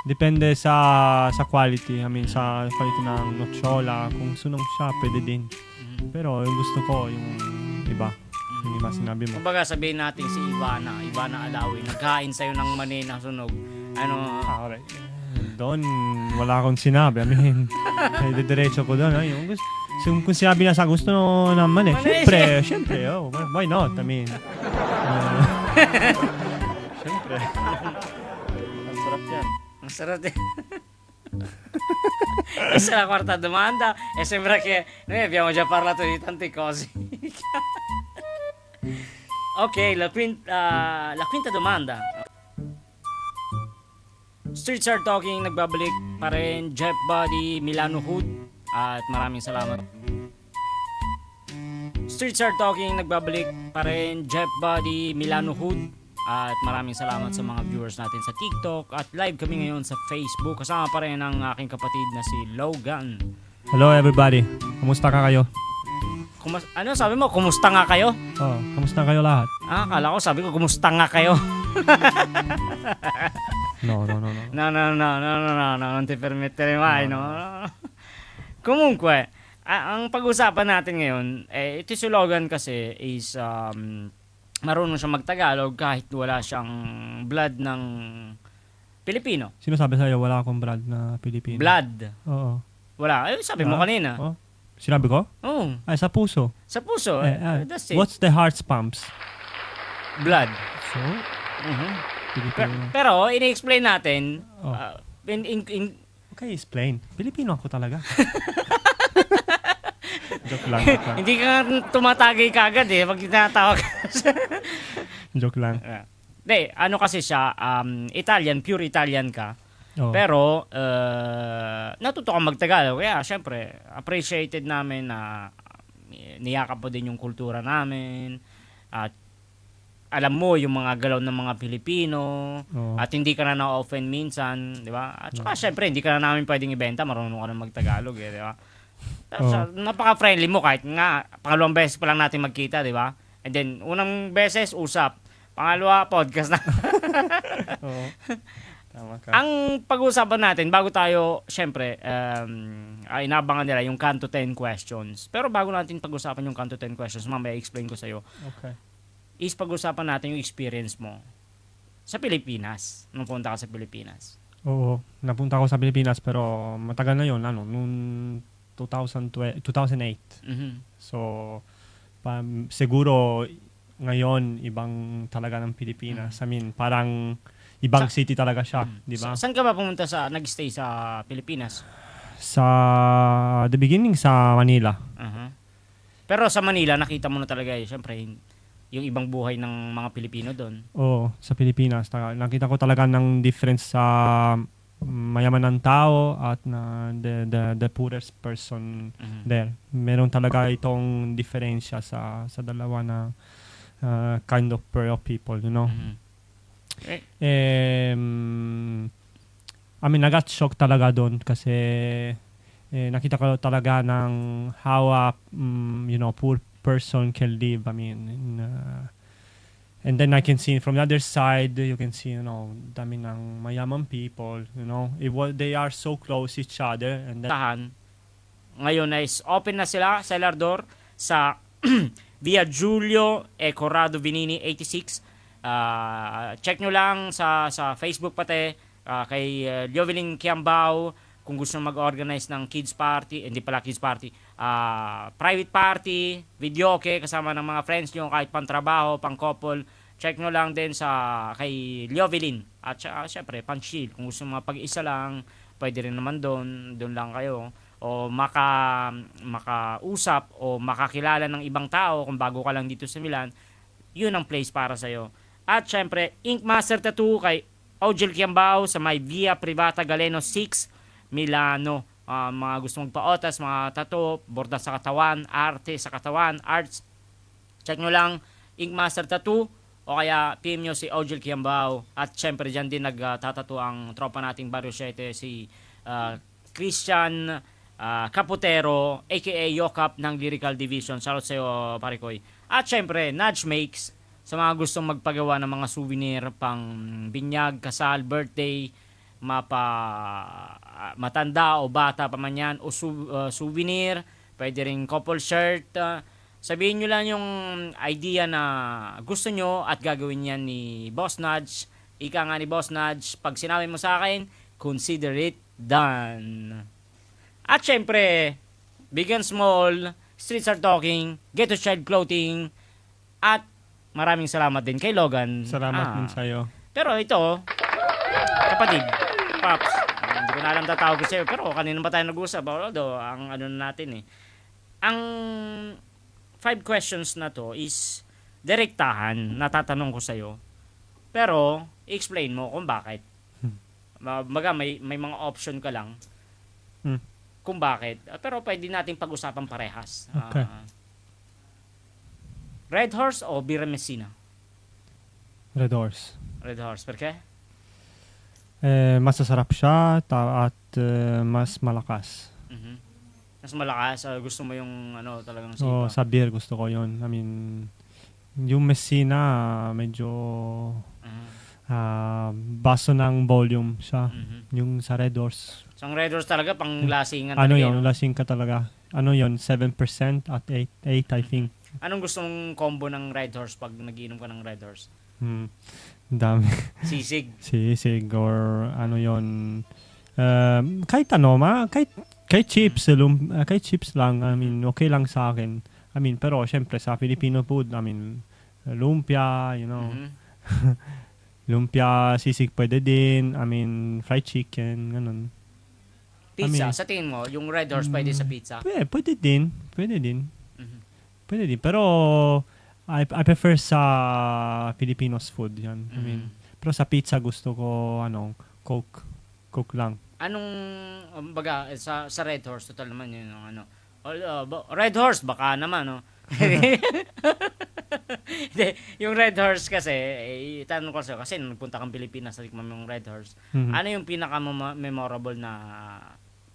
depende sa quality. I mean, sa quality ng nochola. Kung sunog siya, pwede din. Pero yung gusto ko, yung iba. Yung iba sinabi mo. Kumbaga, sabihin natin si Ivana Alawi, nagkain sa'yo ng mani na sunog. Alright. Doon, wala akong sinabi. I mean, diretso ko doon. Kung sinabi na sa gusto naman Siyempre, why not? I mean, siyempre. Ang sarap yan. Ang sarap din. Questa è la quarta domanda e sembra che noi abbiamo già parlato di tante cose. Ok, la quinta domanda. Streets Are Talking, nagbabalik pa rin Jeff Buddy, Milano Hood, at maraming salamat. Streets Are Talking, nagbabalik pa rin Jeff Buddy, Milano Hood, at maraming salamat sa mga viewers natin sa TikTok at live kami ngayon sa Facebook. Kasama pa rin ang aking kapatid na si Logan. Hello everybody. Kumusta ka kayo? Ano sabi mo? Kumusta nga kayo? Kumusta kayo lahat? Akala ko sabi ko kumusta nga kayo. No. Non ti permettere mai, no? Comunque, ang pag-usapan natin ngayon, ito si Logan kasi is marunong siya magtagalog kahit wala siyang blood ng Pilipino. Sino sabi sa'yo wala akong blood na Pilipino? Blood. Oo. Wala. Sabi mo kanina. Oh. Sinabi ko? Oo. Ay, sa puso. Sa puso. That's it. What's the heart's pumps? Blood. So, Pilipino. Pero, ini-explain natin, Okay, explain. Pilipino ako talaga. Joke lang. Hindi ka tumatagay kagad pag tinatawag. Joke lang. Hindi, ano kasi siya, Italian, pure Italian ka. Oh. Pero, natuto kang magtagalog. Kaya, syempre, appreciated namin na niyakap mo din yung kultura namin. At alam mo yung mga galaw ng mga Pilipino. Oh. At hindi ka na na-offend minsan. Di ba? At saka, syempre, hindi ka na namin pwedeng ibenta. Marunong ka na magtagalog. Di ba? Tapos, napaka-friendly mo kahit nga, pangalawang beses pa lang natin magkita. Di ba? And then, unang beses, usap. Pangalawa, podcast na. Oo. Tama ka. Ang pag-uusapan natin, bago tayo, syempre, inabangan nila yung Kanto 10 questions. Pero bago natin pag-usapan yung Kanto 10 questions, mamaya explain ko sa'yo, Okay. is pag-usapan natin yung experience mo sa Pilipinas, nung punta ka sa Pilipinas. Oo. Napunta ako sa Pilipinas pero matagal na yun. Noong 2008. Mhm. So, siguro ngayon, ibang talaga ng Pilipinas. I mean, parang ibang city talaga siya, di ba? Saan ka ba pumunta nag-stay sa Pilipinas? Sa the beginning sa Manila. Pero sa Manila, nakita mo na talaga syempre, yung ibang buhay ng mga Pilipino doon. Oo, sa Pilipinas. Nakita ko talaga ng difference sa mayaman ng tao at na the poorest person there. Meron talaga itong diferensya sa dalawa na kind of pair of people, you know. I mean, nagat-shock talaga doon kasi nakita ko talaga ng how poor person can live. I mean, and then I can see from the other side, you can see, dami ng mayaman people, they are so close each other. And then, Ngayon is open na sila, cellar door, sa via Julio e Corrado Vinini 86. Check nyo lang sa Facebook pati, kay Liovelin Kiambao, kung gusto nyo mag-organize ng kids party, hindi pala kids party, private party, videoke, kasama ng mga friends nyo, kahit pang trabaho, pang couple, check nyo lang din sa kay Liovelin. At syempre, pang chill, kung gusto nyo pag-isa lang, pwede rin naman doon lang kayo. O makausap o makakilala ng ibang tao kung bago ka lang dito sa Milan, yun ang place para sa'yo. At syempre, Ink Master Tattoo kay Ojel Kiambao sa may Via Privata Galeno 6, Milano. Mga gusto magpa-otas, mga tattoo, borda sa katawan, arte sa katawan, arts. Check nyo lang, Ink Master Tattoo, o kaya PM nyo si Ojel Kiambao. At syempre, dyan din nagtatattoo ang tropa nating Barrio 7, si Christian Caputero, aka Yokap ng Lyrical Division. Shoutout sa'yo, Parikoy. At syempre, Nudge Makes, sa mga gustong magpagawa ng mga souvenir pang binyag, kasal, birthday, matanda o bata pa man yan, o souvenir, pwede rin couple shirt. Sabihin nyo lang yung idea na gusto nyo at gagawin yan ni Boss Nudge. Ika nga ni Boss Nudge, pag sinabi mo sa akin, consider it done. At syempre, big and small, streets are talking, Ghetto Child Clothing, at maraming salamat din kay Logan. Salamat din sa'yo. Pero ito, kapatid, Paps, hindi ko na alam tatawag ko sa'yo, pero kanina ba tayo nag-usap? Although, ang ano natin ang 5 questions na to is direktahan, natatanong ko sa'yo. Pero, explain mo kung bakit. Baga, may mga option ka lang. Kung bakit. Pero pwede nating pag-usapan parehas. Okay. Red Horse o Birra Messina? Red Horse. Red Horse. Perke? Masasarap siya at mas malakas. Mm-hmm. Mas malakas. Gusto mo yung talagang So, sipa? sa beer gusto ko yon. I mean, yung Messina medyo baso ng volume siya. Yung sa Red Horse. So, ang Red Horse talaga pang lasingan. Ano talaga, yun? Lasing ka talaga. Ano yun? 7% at 8 I think. Anong gustong combo ng Red Horse pag nagiinom ka ng Red Horse? Dami. Sisig. Sisig or ano yun. Kahit kahit chips. Kahit chips lang. I mean, okay lang sa akin. I mean, pero syempre sa Filipino food, I mean, lumpia, you know. Lumpia, sisig pwede din. I mean, fried chicken, ganun. Pizza, I mean, sa tingin mo, yung Red Horse pwede sa pizza? Pwede din. Pwede din. Pero I prefer sa Filipinos food yan. I mean, pero sa pizza gusto ko Coke. Coke lang. Anong baga sa Red Horse total naman yun Red Horse baka naman yung Red Horse kasi itanong ko sa'yo kasi nung nagpunta kang Pilipinas natikman mo yung Red Horse. Ano yung pinaka memorable na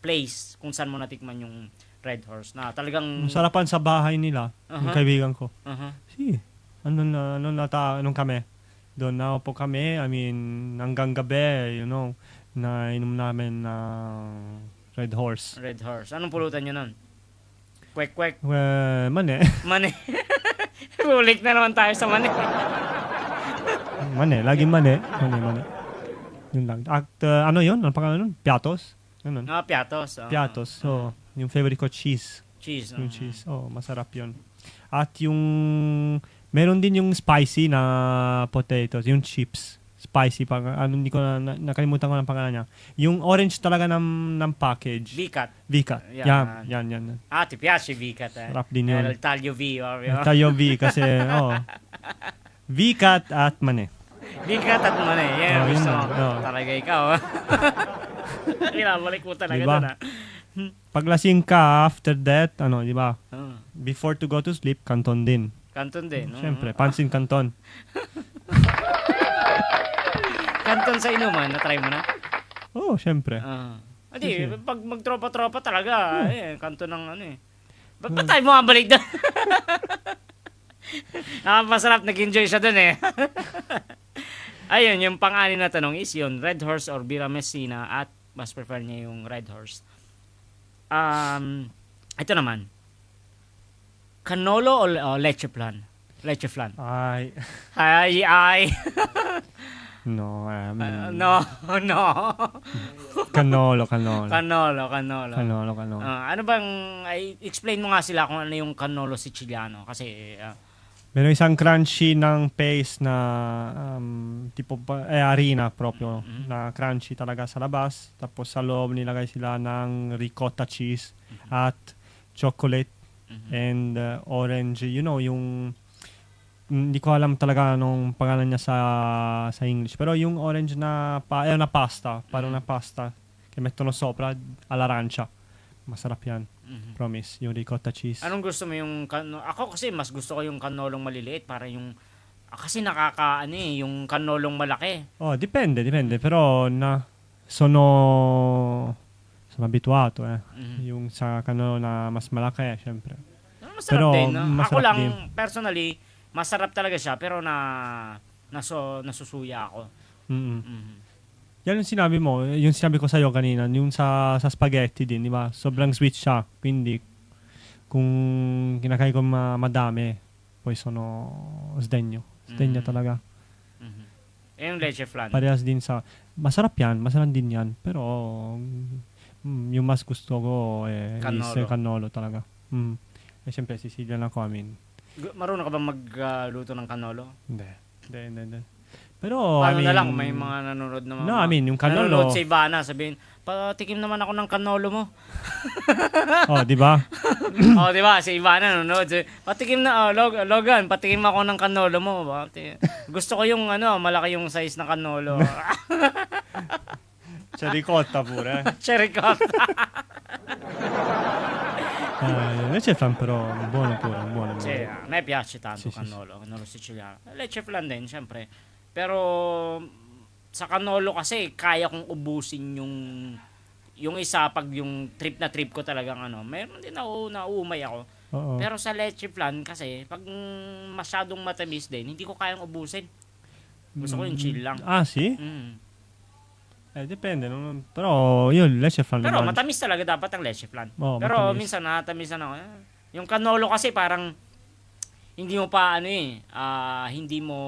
place kung saan mo natikman yung Red Horse na talagang sarapan sa bahay nila yung kaibigan ko. Si anong kami doon na po kami. I mean hanggang gabi na inom namin ng Red Horse. Red Horse. Anong pulutan nyo nun? Kwek-kwek? Mane. Mane. Ulit na naman tayo sa mane. Mane. Laging mane. Mane. Yun lang. At ano yun? Ano pangalan nun? Piatos? Ganun. Piatos. Piatos. So, yung favorite ko, cheese. Cheese. Yung cheese. Masarap yun. At yung, meron din yung spicy na potatoes. Yung chips. Spicy pa. Hindi ko nakalimutan ko ng pangalan niya. Yung orange talaga ng package. Vicat. Yan. Ti piace Vicat. Sarap din yun. El taglio V. Taglio V kasi, Vicat at mane. Vicat at mane. Yan gusto mo. Talaga ikaw. Kinabalik mo talaga diba? doon Paglasing ka, after that, di ba? Before to go to sleep, kanton din. Kanton din. Siyempre, pansin kanton. Kanton sa inuman, na-try mo na? Siyempre. Pag magtropa-tropa talaga, kanton ng Ba't tayo bumabalik doon? Masarap, nag-enjoy siya doon Ayun, yung pang-anim na tanong is yun, Red Horse or Birra Messina at mas prefer niya yung Red Horse. Ito naman. Canolo o leche flan? Leche flan. Ay, Ay. no, No, no. Canolo. Canolo. Canolo. Ano bang, explain mo nga sila kung ano yung Canolo Siciliano. Kasi, Meron isang crunchy ng paste na tipo harina proprio na crunchy talaga sa labas. Tapos sa loob nilagay sila ng ricotta cheese at chocolate and orange. You know, yung hindi ko alam talaga anong pangalan niya sa English. Pero yung orange na na pasta, parang na pasta che mettono sopra all'arancia. Masarap yan. Promise, yung ricotta cheese. anong gusto mo yung, ako kasi mas gusto ko yung canolong maliliit. Para yung, kasi yung canolong malaki. Oh, dipende. Però sono abituato yung sa canolo na mas malaki, syempre. Masarap Pero, din. masarap Ako lang, din. personally, masarap talaga siya. Pero nasusuya ako. Yan yung sinabi mo, yung sinabi ko sa'yo kanina, yung sa spaghetti din, di ba? Sobrang sweet siya. Quindi, kung kinakain ko madami, poi sono sdegno. Sdegno talaga. Yung leche flan. Parehas din sa... Masarap din yan. Pero, yung mas gusto ko is cannolo talaga. Eh, siyempre, Sicilian ako, Marunong ka ba magluto ng canolo? Hindi. Pero, Paano na lang, may mga nanonood na mga... yung canolo... Nanonood sa Ivana, sabihin, patikim naman ako ng canolo mo. Oh, di ba? Di ba? Si Ivana nanonood. Patikim na, Logan, patikim ako ng canolo mo. Gusto ko yung, malaki yung size ng canolo. C'è ricotta pure. Cherry cotta. Leche flan però buono pure, buono. Sì, a me piace tanto Sì, sì, cannolo siciliano. Leche flan din, syempre. Pero sa cannolo kasi kaya kong ubusin yung isa pag yung trip ko talagang meron din nauumay ako. Oo. Pero sa leche flan kasi pag masyadong matamis din, hindi ko kayang ubusin. Gusto ko yung chill lang. Ah, sì? Dipende. Però io il leche flan Pero lo mangio. matamis talaga dapat ang leche flan. Oo, Pero matamis. minsan natamisan ako. Yung cannolo kasi parang hindi mo pa hindi mo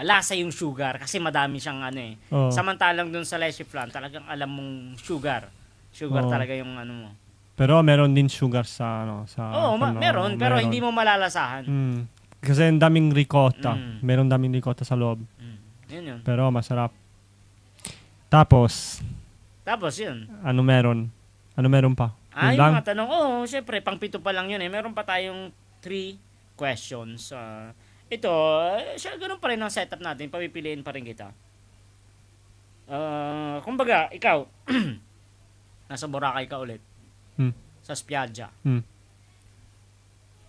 lasa yung sugar kasi madami siyang Oo. Samantalang dun sa leche flan talagang alam mong sugar. Sugar Oo. talaga yung mo. Però meron din sugar sa sa Oo, meron pero hindi mo malalasahan. Kasi ang daming ricotta. Mm. Meron daming ricotta sa loob. Yun. Pero masarap. Tapos, Tapos yun. ano meron? Ano meron pa? Yun Yung lang? mga tanong, syempre, pang-pito pa lang yun eh. Meron pa tayong 3 questions. Ito, ganun pa rin ang setup natin. Papipiliin pa rin kita. Kumbaga, ikaw, nasa Boracay ka ulit. Sa Spiaggia.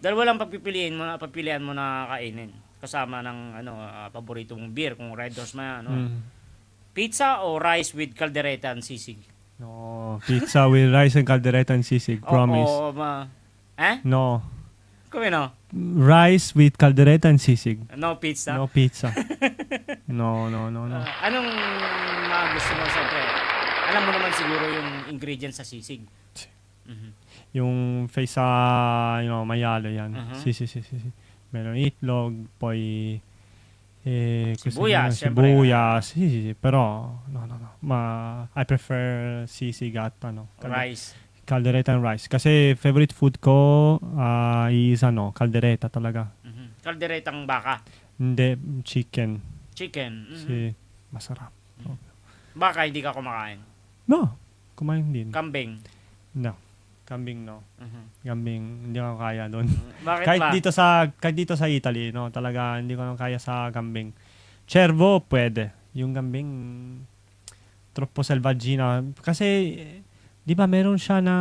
Dalawa lang papipilian mo na kainin. Kasama ng, paborito mong beer. Kung Red Horse man, Pizza o rice with caldereta and sisig? No, pizza with rice and caldereta and sisig. Promise. No. Come no? Rice with caldereta and sisig. No pizza? No pizza. No. Anong mga gusto mo siyempre? Alam mo naman siguro yung ingredients sa sisig. Yung face mayalo yan. Si. Meron itlog, poi Sibuyas, sibuyas. Sì. Però no. I prefer sisig at Rice. caldereta and rice. Kasi favorite food ko is caldereta talaga. Kalderetang baka. Hindi, chicken. Chicken. Sì, masarap. Baka hindi ka kumakain. No, kumain din. Kambing. No. Kambing no. Kambing hindi ko kaya doon. Bakit kahit ba? dito sa Italy, no, talaga hindi ko kaya sa kambing. Cervo pwede. Yung kambing troppo selvaggina kasi 'di ba meron siya na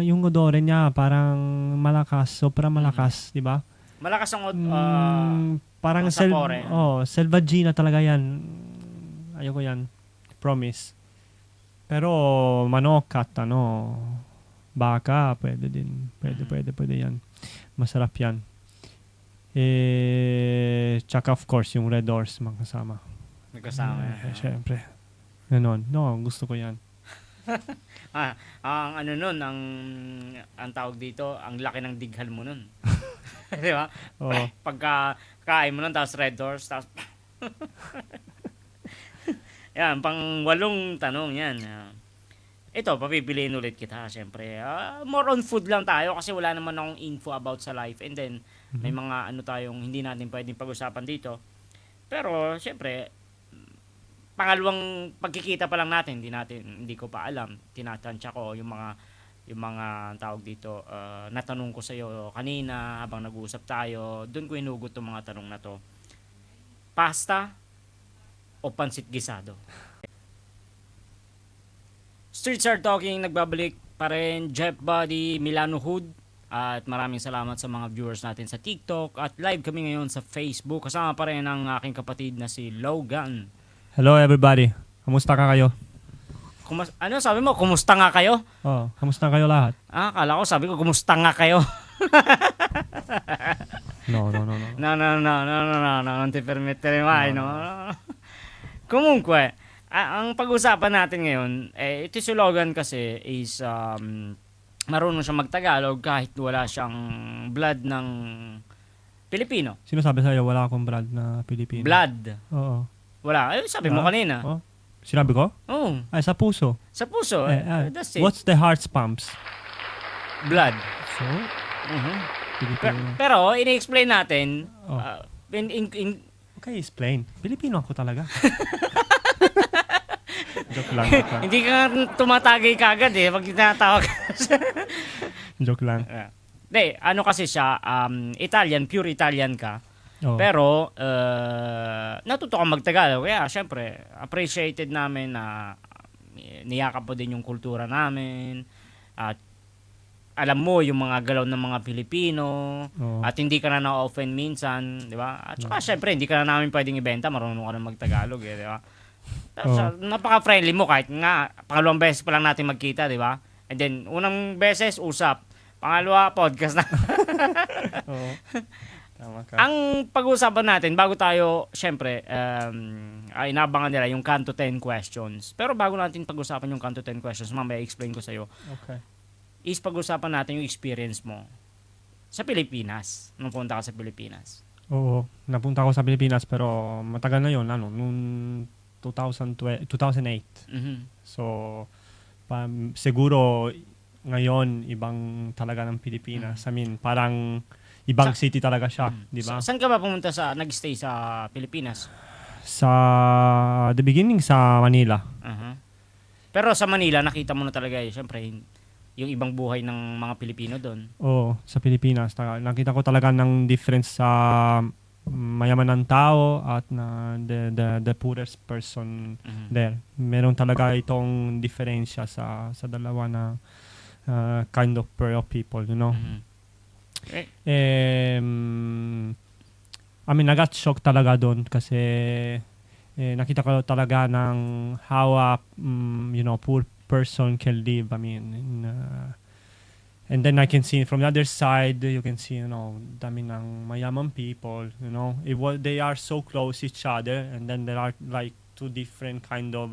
yung odore niya parang malakas, sobrang malakas, 'di ba? Malakas ang parang ang sapore. selvaggina talaga 'yan. Ayoko 'yan. Promise. Pero manok at baka, pwede din. Pwede yan. Masarap yan. Tsaka of course, yung Red Horse, magkasama. Nagkasama. Siyempre. Ganon. No, gusto ko yan. Ang ano nun, ang tawag dito, ang laki ng dighal mo nun. Di ba? Oo. Pagka kain mo nun, tapos Red Horse, tapos yan, pang 8 tanong yan. Ito, papipiliin ulit kita, syempre. More on food lang tayo kasi wala naman akong info about sa life. And then, may mga ano tayong hindi natin pwedeng pag-usapan dito. Pero, syempre, pangalawang pagkikita pa lang natin, hindi ko pa alam. Tinatansya ko yung mga tawag dito, natanong ko sa iyo kanina habang nag-uusap tayo. Doon ko inugot tong mga tanong na to. Pasta o pansit gisado? Streets Are Talking, nagbabalik pa rin. Jeff Buddy, Milano Hood. At maraming salamat sa mga viewers natin sa TikTok. At live kami ngayon sa Facebook. Kasama pa rin ang aking kapatid na si Logan. Hello everybody. Kamusta ka kayo? Ano sabi mo? Kumusta nga kayo? Oh, kamusta kayo lahat? Akala ko sabi ko, kumusta nga kayo? No. Non ti permettere mai, no? Comunque, ang pag-usapan natin ngayon, ito si Logan kasi is marunong siya magtagalog kahit wala siyang blood ng Pilipino. Sino sabi sa'yo wala akong blood na Pilipino? Blood. Oo. Wala. Sabi mo kanina. Oh. Sinabi ko? Oo. Ay, sa puso. Sa puso. That's it. What's the heart's pumps? Blood. So, Pilipino. Pero, ini-explain natin, Oh. Okay, explain. Pilipino ako talaga. Joke lang. hindi ka tumatagay kagad pag tinatawag. Joke lang. Hindi, ano kasi siya, Italian, pure Italian ka. Oh. Pero, natuto ka magtagalog. Kaya, syempre, appreciated namin na niyakap mo din yung kultura namin. At alam mo yung mga galaw ng mga Pilipino. Oh. At hindi ka na na-offend minsan. Di ba? At saka, syempre, hindi ka na namin pwedeng ibenta. Marunong ka na magtagalog. Di ba? Tapos, napaka-friendly mo kahit nga, pangalawang beses pa lang natin magkita. Di ba? And then, unang beses, usap. Pangalawa, podcast na. Oo. Tama ka. Ang pag-uusapan natin, bago tayo, syempre, inabangan nila yung Kanto 10 questions. Pero bago natin pag-usapan yung Kanto 10 questions, mamaya explain ko sa'yo, Okay. is pag-usapan natin yung experience mo sa Pilipinas, nung punta ka sa Pilipinas. Oo. Napunta ako sa Pilipinas pero matagal na yun. Noong 2008. Mhm. So, siguro ngayon, ibang talaga ng Pilipinas. I mean, parang ibang city talaga siya, di ba? Saan ka ba pumunta nag-stay sa Pilipinas? Sa the beginning sa Manila. Uh-huh. Pero sa Manila, nakita mo na talaga syempre, yung ibang buhay ng mga Pilipino doon. Oo, sa Pilipinas. Nakita ko talaga ng difference sa mayaman ng tao at na the poorest person there. Meron talaga itong diferensya sa dalawa na kind of pair of people, you know. I mean, nagot shock talaga doon kasi nakita ko talaga ng how a poor person can live. I mean, and then I can see from the other side, you can see, dami ng mayaman people, they are so close each other, and then there are like two different kind of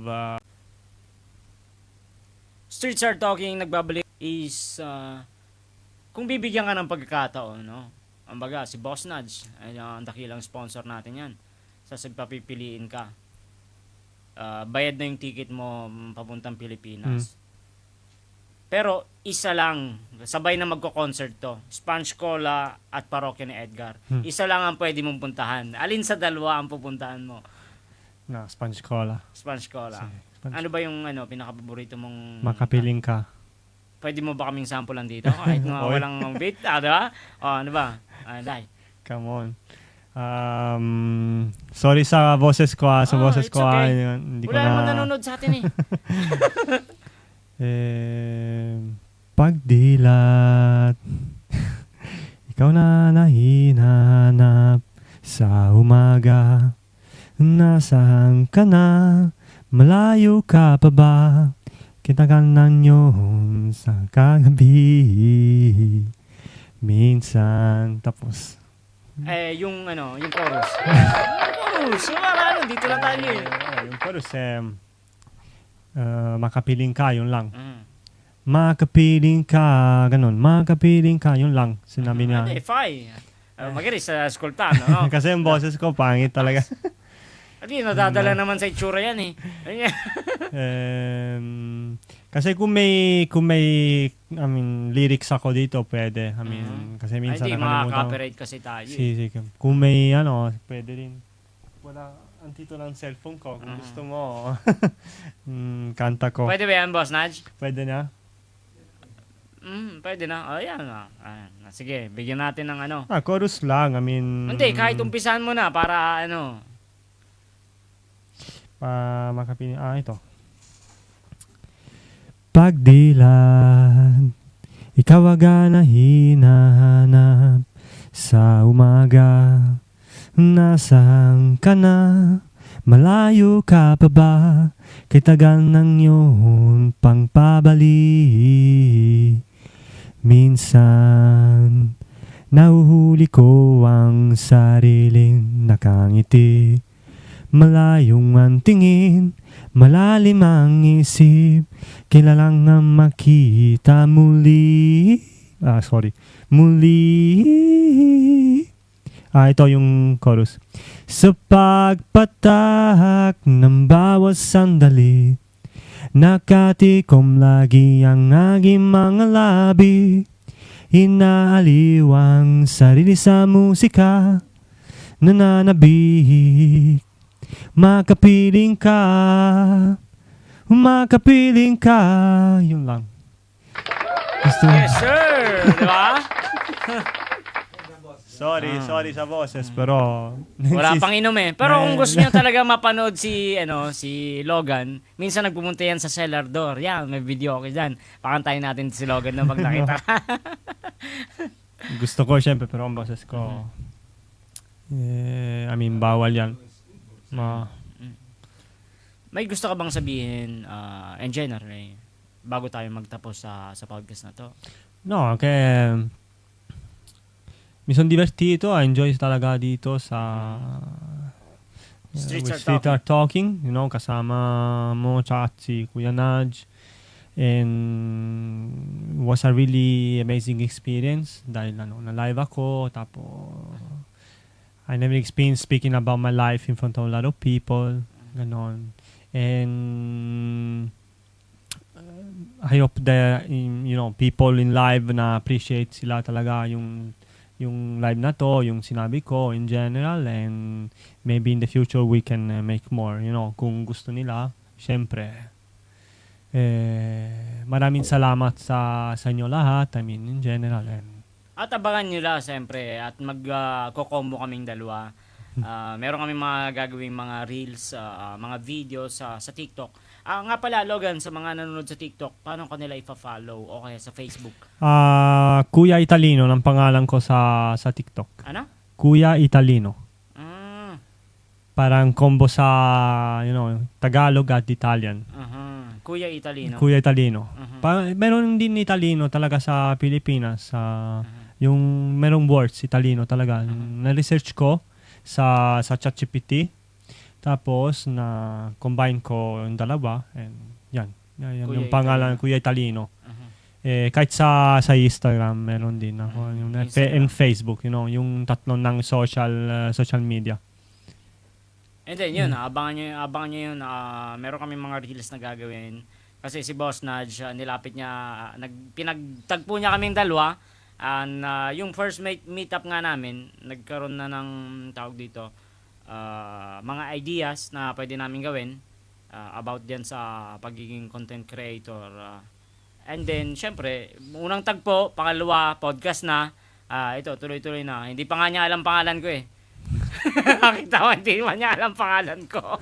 Streets Are Talking, nagbabalik is kung bibigyan ka ng pagkakataon, no? Ambaga, si Boss Nudge, ay ang dakilang sponsor natin yan. Papipiliin ka. Bayad na yung ticket mo papuntang Pilipinas. Pero isa lang, sabay na magko-concert to. Sponge Cola at Parokya ni Edgar. Isa lang ang pwede mong puntahan. Alin sa dalawa ang pupuntahan mo? na Sponge Cola. Sponge Cola. Sponge. Ano ba yung pinaka-paborito mong... Makapiling ka. Pwede mo ba kaming sampulan dito? Kahit nga walang bait, diba? Ano ba? Dai. Come on. Sorry sa boses ko sa boses it's ko okay. hindi ko Wala naman na nanonood sa atin pagdilat ikaw na nahinanap sa umaga, nasaan ka na, malayo ka pa ba, kita ka lang yun sa kagabi minsan. Tapos yung chorus. Yung chorus. Wala, dito lang tayo yung chorus, Makapiling ka, yun lang. Mm. Makapiling ka, ganun. Makapiling ka, yun lang. Sinabi niya. Hindi, fine. Magaling sa ascoltano, no? Kasi yung boses ko, pangit talaga. Hindi, nadadala naman sa itsura yan eh. Kasi kung may I mean, lyrics ako dito, pwede. I mean, kasi minsan Hindi, nakalimutan ko. makaka-copyright kasi tayo. Sige. Kung may pwede rin. Wala, antito ng cellphone ko. Kung gusto mo, kanta ko. Pwede ba yan, Boss Nudge? Pwede na? Pwede na. O, yan na. Sige, bigyan natin ng ano. Chorus lang. I mean... Hindi, kahit umpisahan mo na para ano. Makapiling. Ito. Pagdilat, ikaw agad na hinahanap sa umaga. Nasaan ka na? Malayo ka pa ba? Kay tagal ng iyong pangpabalik. Minsan, nahuhuli ko ang sariling nakangiti. Malayong ang tingin, malalim ang isip, kilalang nga makita muli. Muli. Ito yung chorus. Sa pagpatak ng bawat sandali, nakatikom lagi ang aking mga labi. Inaaliw ang sarili sa musika, nananabik. Makapiling ka, yun lang. Yes, sir! Di ba? Sorry sa boses, pero... Wala pang inom eh. Pero kung gusto nyo talaga mapanood si Logan, minsan nagpumunta yan sa cellar door. Yan, may video okay dyan. Pakantayin natin si Logan na pag nakita. Gusto ko syempre, pero ang boses ko... I mean, bawal yan. May gusto ka bang sabihin in general bago tayo magtapos sa podcast na to? No, kaya mi sono divertito, enjoy talaga dito sa Streets Street Are Art Talking, you know, kasama mo, tsaka si Kuya Nudge. And was a really amazing experience dahil na-live ako, tapos I never experienced speaking about my life in front of a lot of people, ganon. And I hope that people in live na appreciate sila talaga yung live na to, yung sinabi ko in general, and maybe in the future we can make more, kung gusto nila, syempre. Maraming salamat sa inyo lahat, I mean in general. At abangan nyo lang siyempre at magko-combo kaming dalawa. Meron kami mga gagawing mga reels, mga videos sa TikTok. Nga pala, Logan, sa mga nanonood sa TikTok, paano ko nila ipa-follow o kaya sa Facebook? Kuya Italino ng pangalan ko sa TikTok. Ano? Kuya Italino. Parang combo sa, Tagalog at Italian. Kuya Italino. Kuya Italino. Meron din Italino talaga sa Pilipinas. Yung merong words, Italino talaga. Na-research ko sa ChatGPT. Tapos, na-combine ko yung dalawa. And yan yung pangalan, Kuya Italino. Kahit sa Instagram, meron din ako. And Facebook, yung tatlong ng social media. And then yun, abangan nyo yun. Meron kami mga reels na gagawin. Kasi si Boss Nudge, nilapit niya, pinagtagpo niya kaming dalawa. And yung first meetup nga namin, nagkaroon na ng tawag dito, mga ideas na pwede namin gawin about diyan sa pagiging content creator. And then, syempre, unang tagpo, pangalawa, podcast na. Ito, tuloy-tuloy na. Hindi pa nga niya alam pangalan ko eh. Nakita mo, hindi man niya alam pangalan ko.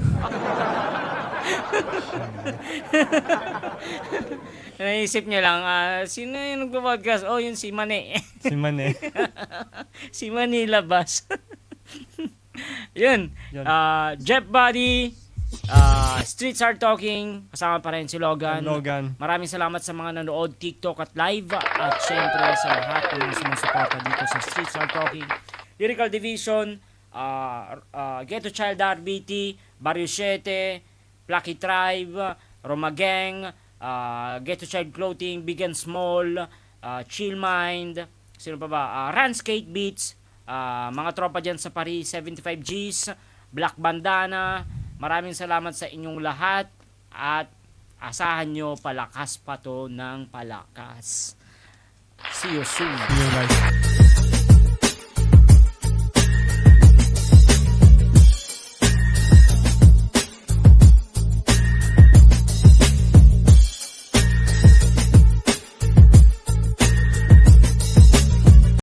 Naisip niya lang, sino yung nagpo-podcast? Oh, yun si Mane. Si Mane. Si Mane Labas. Yun. Jeff Buddy, Streets Are Talking, kasama pa rin si Logan. Maraming salamat sa mga nanood, TikTok at live. At syempre sa lahat ng sumusuporta dito sa Streets Are Talking. Lyrical Division, Ghetto Child RBT, Barrio 7, Plucky Tribe, Roma Gang, Get to Child Clothing, Big and Small, Chill Mind, sino pa ba? Run Skate Beats, mga tropa dyan sa Paris, 75 Gs, Black Bandana. Maraming salamat sa inyong lahat at asahan nyo palakas pa to ng palakas. See you soon. See you guys.